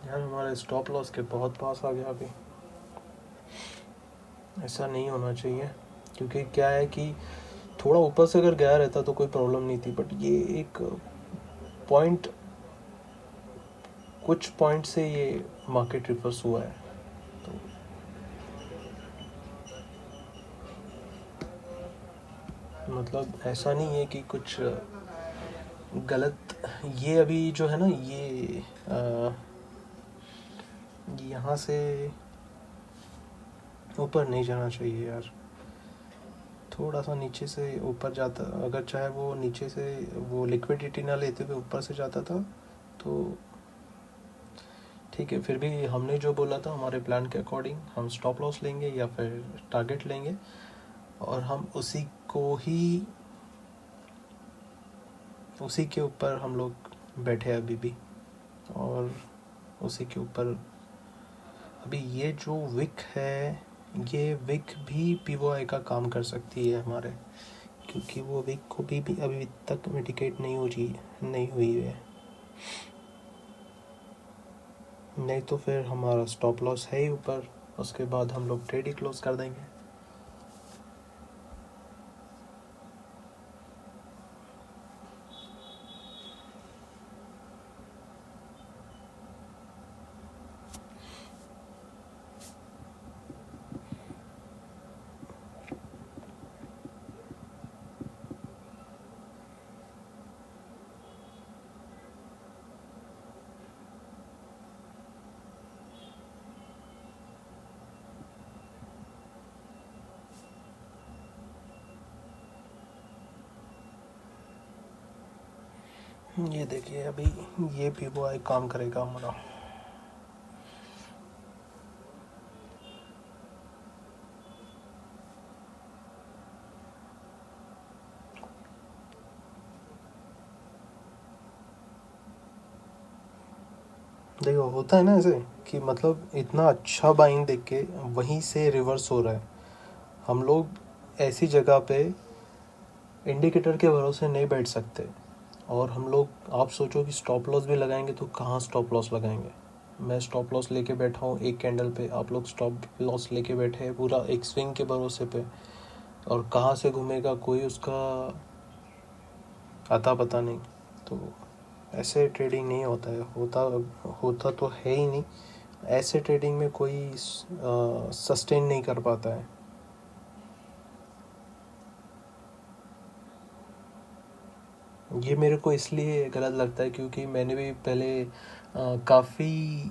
यार, हमारे स्टॉप लॉस के बहुत पास आ गया अभी। ऐसा नहीं होना चाहिए, क्योंकि क्या है कि थोड़ा ऊपर से अगर गया रहता तो कोई प्रॉब्लम नहीं थी, बट ये एक पॉइंट, कुछ पॉइंट से ये मार्केट रिवर्स हुआ है। तो मतलब ऐसा नहीं है कि कुछ गलत, ये अभी जो है ना, ये यहाँ से ऊपर नहीं जाना चाहिए यार। थोड़ा सा नीचे से ऊपर जाता, अगर चाहे वो नीचे से वो लिक्विडिटी ना लेते हुए ऊपर से जाता था तो ठीक है। फिर भी हमने जो बोला था, हमारे प्लान के अकॉर्डिंग हम स्टॉप लॉस लेंगे या फिर टारगेट लेंगे, और हम उसी के ऊपर हम लोग बैठे अभी भी। और उसी के ऊपर अभी ये जो विक है, ये विक भी पीओआई का काम कर सकती है हमारे, क्योंकि वो विक को भी अभी तक मिटिगेट नहीं हुई है। नहीं तो फिर हमारा स्टॉप लॉस है ही ऊपर, उसके बाद हम लोग ट्रेड ही क्लोज कर देंगे। ये देखिए, अभी ये पीओआई काम करेगा हमारा। देखो, होता है ना ऐसे कि मतलब इतना अच्छा बाइंग देख के वहीं से रिवर्स हो रहा है। हम लोग ऐसी जगह पे इंडिकेटर के भरोसे नहीं बैठ सकते। और हम लोग, आप सोचो कि स्टॉप लॉस भी लगाएंगे तो कहाँ स्टॉप लॉस लगाएंगे। मैं स्टॉप लॉस लेके बैठा हूँ एक कैंडल पे, आप लोग स्टॉप लॉस लेके बैठे हैं पूरा एक स्विंग के भरोसे पे, और कहाँ से घूमेगा कोई उसका अता पता नहीं। तो ऐसे ट्रेडिंग नहीं होता है, होता तो है ही नहीं। ऐसे ट्रेडिंग में कोई सस्टेन नहीं कर पाता है। ये मेरे को इसलिए गलत लगता है क्योंकि मैंने भी पहले काफ़ी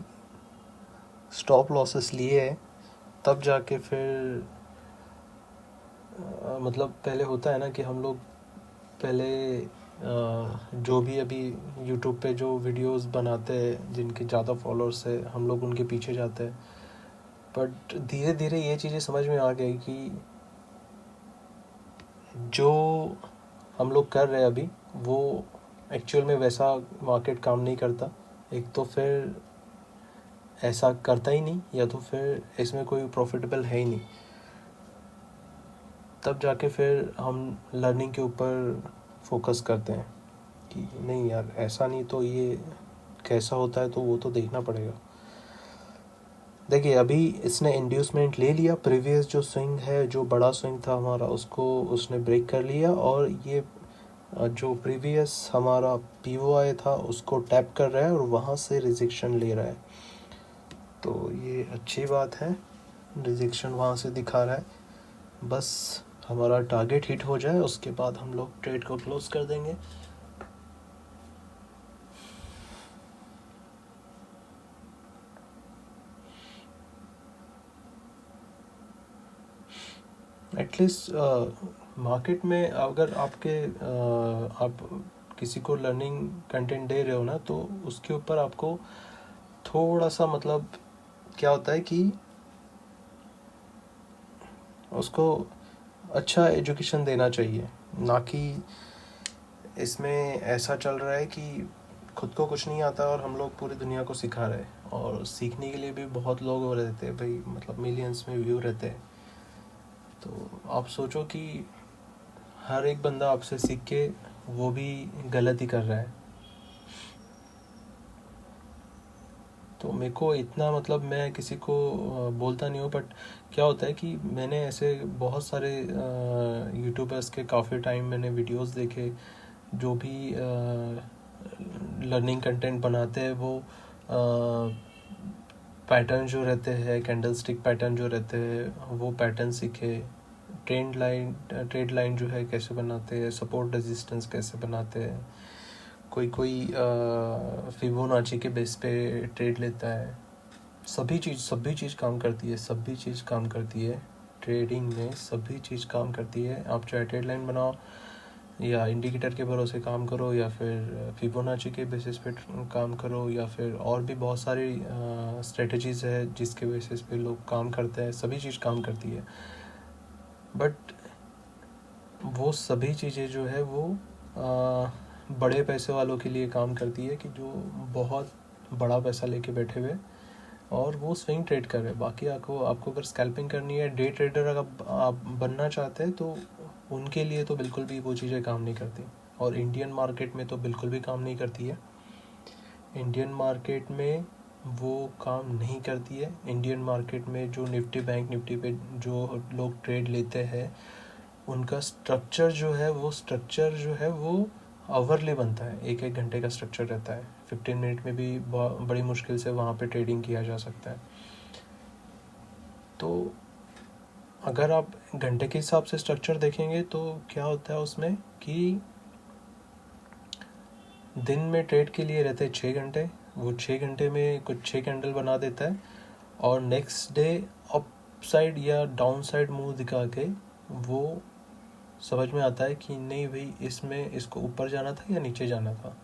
स्टॉप लॉसेस लिए हैं, तब जाके फिर मतलब पहले होता है ना कि हम लोग पहले जो भी अभी यूट्यूब पे जो वीडियोस बनाते हैं जिनके ज़्यादा फॉलोअर्स है, हम लोग उनके पीछे जाते हैं। बट धीरे धीरे ये चीज़ें समझ में आ गई कि जो हम लोग कर रहे हैं अभी, वो एक्चुअल में वैसा मार्केट काम नहीं करता। एक तो फिर ऐसा करता ही नहीं, या तो फिर इसमें कोई प्रॉफिटेबल है ही नहीं। तब जाके फिर हम लर्निंग के ऊपर फोकस करते हैं कि नहीं यार, ऐसा नहीं तो ये कैसा होता है, तो वो तो देखना पड़ेगा। देखिए, अभी इसने इंड्यूसमेंट ले लिया, प्रीवियस जो स्विंग है, जो बड़ा स्विंग था हमारा, उसको उसने ब्रेक कर लिया, और ये जो प्रीवियस हमारा पीओआई था उसको टैप कर रहा है और वहाँ से रिजेक्शन ले रहा है। तो ये अच्छी बात है, रिजेक्शन वहाँ से दिखा रहा है। बस हमारा टारगेट हिट हो जाए, उसके बाद हम लोग ट्रेड को क्लोज कर देंगे। एटलीस्ट मार्केट में अगर आप किसी को लर्निंग कंटेंट दे रहे हो ना, तो उसके ऊपर आपको थोड़ा सा मतलब क्या होता है कि उसको अच्छा एजुकेशन देना चाहिए, ना कि इसमें ऐसा चल रहा है कि खुद को कुछ नहीं आता और हम लोग पूरी दुनिया को सिखा रहे हैं। और सीखने के लिए भी बहुत लोग वो रहते हैं भाई, मतलब मिलियंस में व्यू रहते हैं। तो आप सोचो कि हर एक बंदा आपसे सीख के वो भी गलत ही कर रहा है। तो मेरे को इतना, मतलब मैं किसी को बोलता नहीं हूँ, बट क्या होता है कि मैंने ऐसे बहुत सारे यूट्यूबर्स के काफ़ी टाइम मैंने वीडियोस देखे, जो भी लर्निंग कंटेंट बनाते हैं, वो पैटर्न जो रहते हैं, कैंडल स्टिक पैटर्न जो रहते हैं, वो पैटर्न सीखे। ट्रेड लाइन जो है कैसे बनाते हैं, सपोर्ट रेजिस्टेंस कैसे बनाते हैं, कोई कोई फिबोनाची के बेस पे ट्रेड लेता है। सभी चीज़ काम करती है, सभी चीज़ काम करती है ट्रेडिंग में, सभी चीज़ काम करती है। आप चाहे ट्रेड लाइन बनाओ, या इंडिकेटर के भरोसे काम करो, या फिर फिबोनाची के बेसिस पे काम करो, या फिर और भी बहुत सारी स्ट्रेटजीज़ है जिसके बेसिस पे लोग काम करते हैं। सभी चीज़ काम करती है, बट वो सभी चीज़ें जो है वो बड़े पैसे वालों के लिए काम करती है, कि जो बहुत बड़ा पैसा लेके बैठे हुए और वो स्विंग ट्रेड कर रहे हैं। बाकी आपको आपको अगर स्कैल्पिंग करनी है, डे ट्रेडर अगर आप बनना चाहते हैं, तो उनके लिए तो बिल्कुल भी वो चीज़ें काम नहीं करती। और इंडियन मार्केट में तो बिल्कुल भी काम नहीं करती है। इंडियन मार्केट में वो काम नहीं करती है। इंडियन मार्केट में जो निफ्टी बैंक निफ्टी पे जो लोग ट्रेड लेते हैं, उनका स्ट्रक्चर जो है वो आवरली बनता है। एक एक घंटे का स्ट्रक्चर रहता है। 15 मिनट में भी बड़ी मुश्किल से वहाँ पे ट्रेडिंग किया जा सकता है। तो अगर आप घंटे के हिसाब से स्ट्रक्चर देखेंगे तो क्या होता है उसमें कि दिन में ट्रेड के लिए रहते हैं 6 घंटे। वो 6 घंटे में कुछ 6 कैंडल बना देता है, और नेक्स्ट डे अप साइड या डाउन साइड मूव दिखा के वो समझ में आता है कि नहीं भाई, इसमें इसको ऊपर जाना था या नीचे जाना था।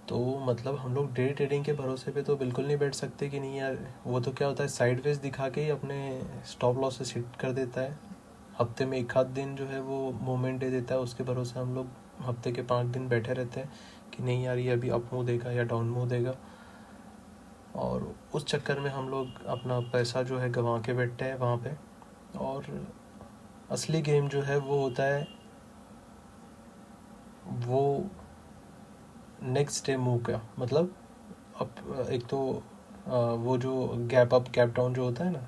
तो मतलब हम लोग डे ट्रेडिंग के भरोसे पे तो बिल्कुल नहीं बैठ सकते कि नहीं यार। वो तो क्या होता है, साइडवेज दिखा के ही अपने स्टॉप लॉसेस हिट कर देता है। हफ्ते में एक आध दिन जो है वो मूवमेंट दे देता है, उसके भरोसे हम लोग हफ्ते के 5 दिन बैठे रहते हैं कि नहीं यार, ये अभी अप मूव देगा या डाउन मूव देगा। और उस चक्कर में हम लोग अपना पैसा जो है गंवा के बैठते हैं वहाँ पे। और असली गेम जो है वो होता है वो नेक्स्ट डे मूव का, मतलब अब एक तो वो जो गैप अप गैप डाउन जो होता है ना,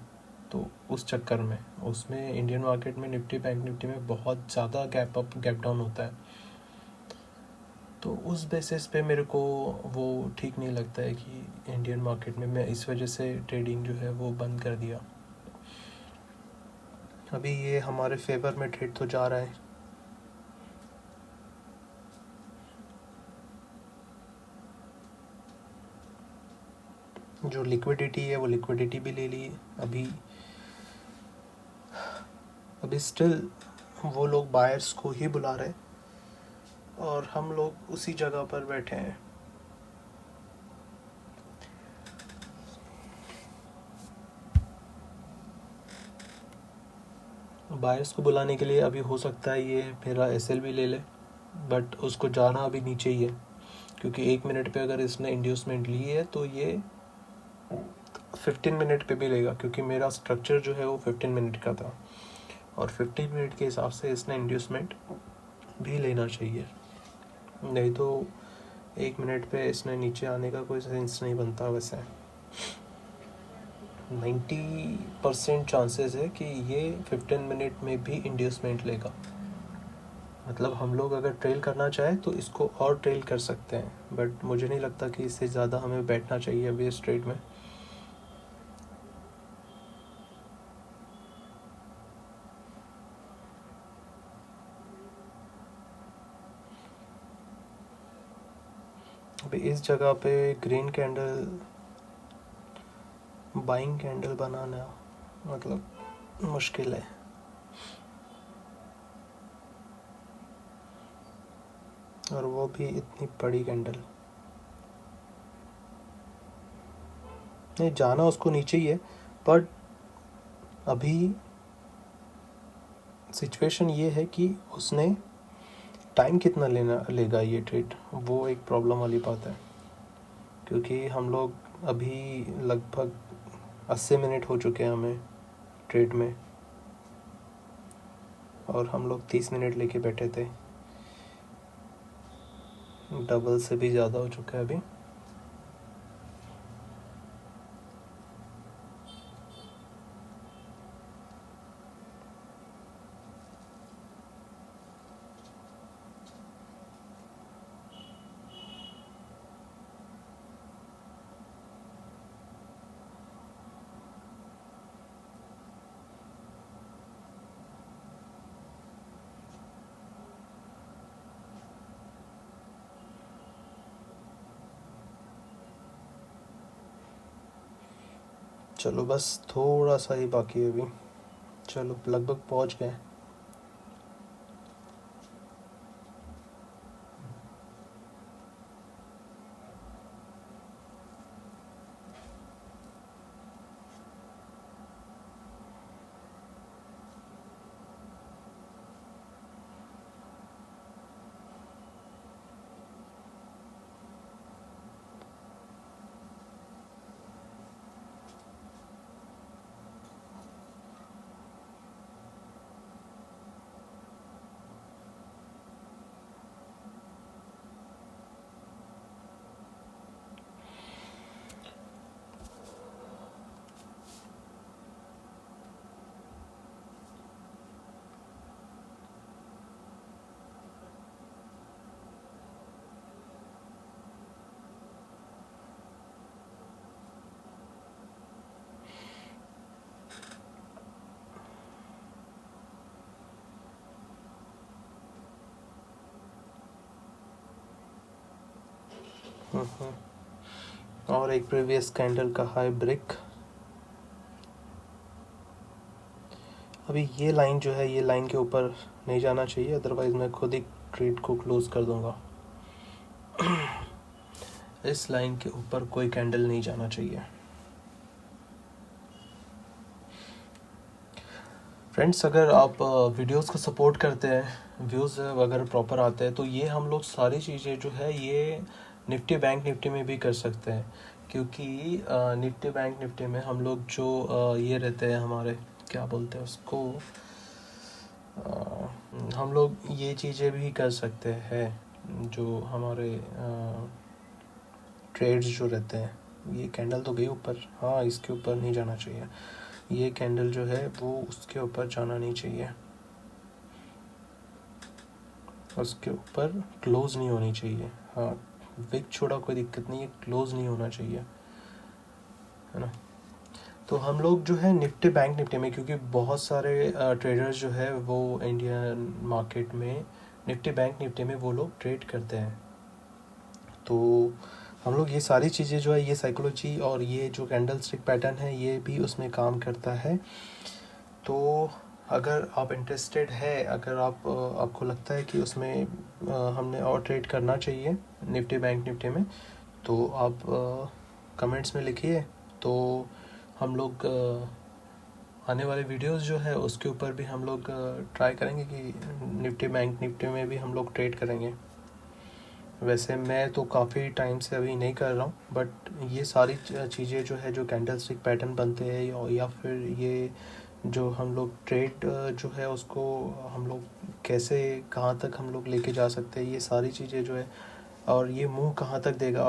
तो उस चक्कर में उसमें इंडियन मार्केट में निफ्टी बैंक निफ्टी में बहुत ज़्यादा गैप अप गैप डाउन होता है। तो उस बेसिस पे मेरे को वो ठीक नहीं लगता है कि इंडियन मार्केट में, मैं इस वजह से ट्रेडिंग जो है वो बंद कर दिया। अभी ये हमारे फेवर में ट्रेड तो जा रहा है। जो लिक्विडिटी है वो लिक्विडिटी भी ले ली। अभी अभी स्टिल वो लोग बायर्स को ही बुला रहे हैं और हम लोग उसी जगह पर बैठे हैं। बायर्स को बुलाने के लिए अभी हो सकता है ये मेरा एसएल भी ले ले, बट उसको जाना अभी नीचे ही है, क्योंकि 1 मिनट पे अगर इसने इंड्यूसमेंट ली है तो ये 15 मिनट पे भी लेगा, क्योंकि मेरा स्ट्रक्चर जो है वो 15 मिनट का था, और 15 मिनट के हिसाब से इसने इंड्यूसमेंट भी लेना चाहिए। नहीं तो 1 मिनट पे इसने नीचे आने का कोई सेंस नहीं बनता। वैसे 90% चांसेस है कि ये 15 मिनट में भी इंड्यूसमेंट लेगा। मतलब हम लोग अगर ट्रेल करना चाहे तो इसको और ट्रेल कर सकते हैं, बट मुझे नहीं लगता कि इससे ज़्यादा हमें बैठना चाहिए अभी इस ट्रेड में। अभी इस जगह पे ग्रीन कैंडल बाइंग कैंडल बनाना मतलब मुश्किल है। और वो भी इतनी बड़ी कैंडल। नहीं, जाना उसको नीचे ही है, बट अभी सिचुएशन ये है कि उसने टाइम कितना लेगा ये ट्रेड, वो एक प्रॉब्लम वाली बात है। क्योंकि हम लोग अभी लगभग 80 मिनट हो चुके हैं हमें ट्रेड में, और हम लोग 30 मिनट लेके बैठे थे। डबल से भी ज़्यादा हो चुका है अभी। चलो बस थोड़ा सा ही बाकी है अभी। चलो लगभग पहुंच गए। और एक प्रीवियस कैंडल का हाई ब्रेक। अभी ये लाइन जो है, ये लाइन के ऊपर नहीं जाना चाहिए, अदरवाइज मैं खुद ही ट्रेड को क्लोज कर दूंगा। इस लाइन के ऊपर कोई कैंडल नहीं जाना चाहिए। फ्रेंड्स, अगर आप वीडियोस को सपोर्ट करते हैं, व्यूज़ अगर प्रॉपर आते हैं, तो ये हम लोग सारी चीज़ें जो है ये निफ्टी बैंक निफ्टी में भी कर सकते हैं। क्योंकि निफ्टी बैंक निफ्टी में हम लोग जो ये रहते हैं हमारे, क्या बोलते हैं उसको, हम लोग ये चीज़ें भी कर सकते हैं। जो हमारे ट्रेड्स जो रहते हैं, ये कैंडल तो गई ऊपर, हाँ इसके ऊपर नहीं जाना चाहिए। ये कैंडल जो है वो उसके ऊपर जाना नहीं चाहिए, उसके ऊपर क्लोज नहीं होनी चाहिए। हाँ, विक छोड़ा कोई दिक्कत नहीं है, क्लोज नहीं होना चाहिए, है ना। तो हम लोग जो है निफ्टी बैंक निफ्टी में, क्योंकि बहुत सारे ट्रेडर्स जो है वो इंडियन मार्केट में निफ्टी बैंक निफ्टी में वो लोग ट्रेड करते हैं। तो हम लोग ये सारी चीज़ें जो है, ये साइकोलॉजी और ये जो कैंडल स्टिक पैटर्न है, ये भी उसमें काम करता है। तो अगर आप इंटरेस्टेड है, अगर आपको लगता है कि उसमें हमने और ट्रेड करना चाहिए निफ्टी बैंक निफ्टी में, तो आप कमेंट्स में लिखिए। तो हम लोग आने वाले वीडियोस जो है उसके ऊपर भी हम लोग ट्राई करेंगे कि निफ्टी बैंक निफ्टी में भी हम लोग ट्रेड करेंगे। वैसे मैं तो काफ़ी टाइम से अभी नहीं कर रहा हूँ, बट ये सारी चीज़ें जो है, जो कैंडल स्टिक पैटर्न बनते हैं या फिर ये जो हम लोग ट्रेड जो है उसको हम लोग कैसे कहाँ तक हम लोग लेके जा सकते हैं, ये सारी चीज़ें जो है, और ये मूव कहाँ तक देगा,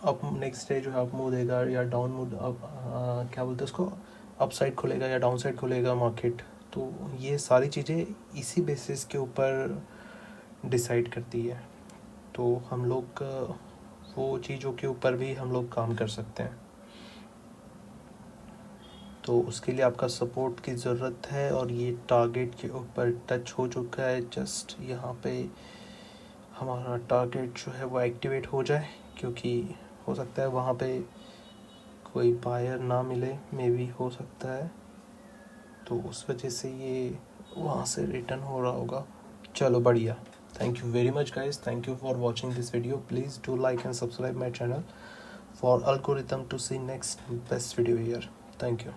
अब नेक्स्ट डे जो है अप मूव देगा या डाउन मूव, अब क्या बोलते हैं उसको, अप साइड खुलेगा या डाउन साइड खुलेगा मार्केट। तो ये सारी चीज़ें इसी बेसिस के ऊपर डिसाइड करती है। तो हम लोग वो चीज़ों के ऊपर भी हम लोग काम कर सकते हैं। तो उसके लिए आपका सपोर्ट की ज़रूरत है, और ये टारगेट के ऊपर टच हो चुका है। जस्ट यहाँ पे हमारा टारगेट जो है वो एक्टिवेट हो जाए, क्योंकि हो सकता है वहाँ पे कोई बायर ना मिले, मे बी हो सकता है, तो उस वजह से ये वहाँ से रिटर्न हो रहा होगा। चलो बढ़िया। Thank you very much guys, thank you for watching this video. Please do like and subscribe my channel for algorithm to see next best video here. Thank you.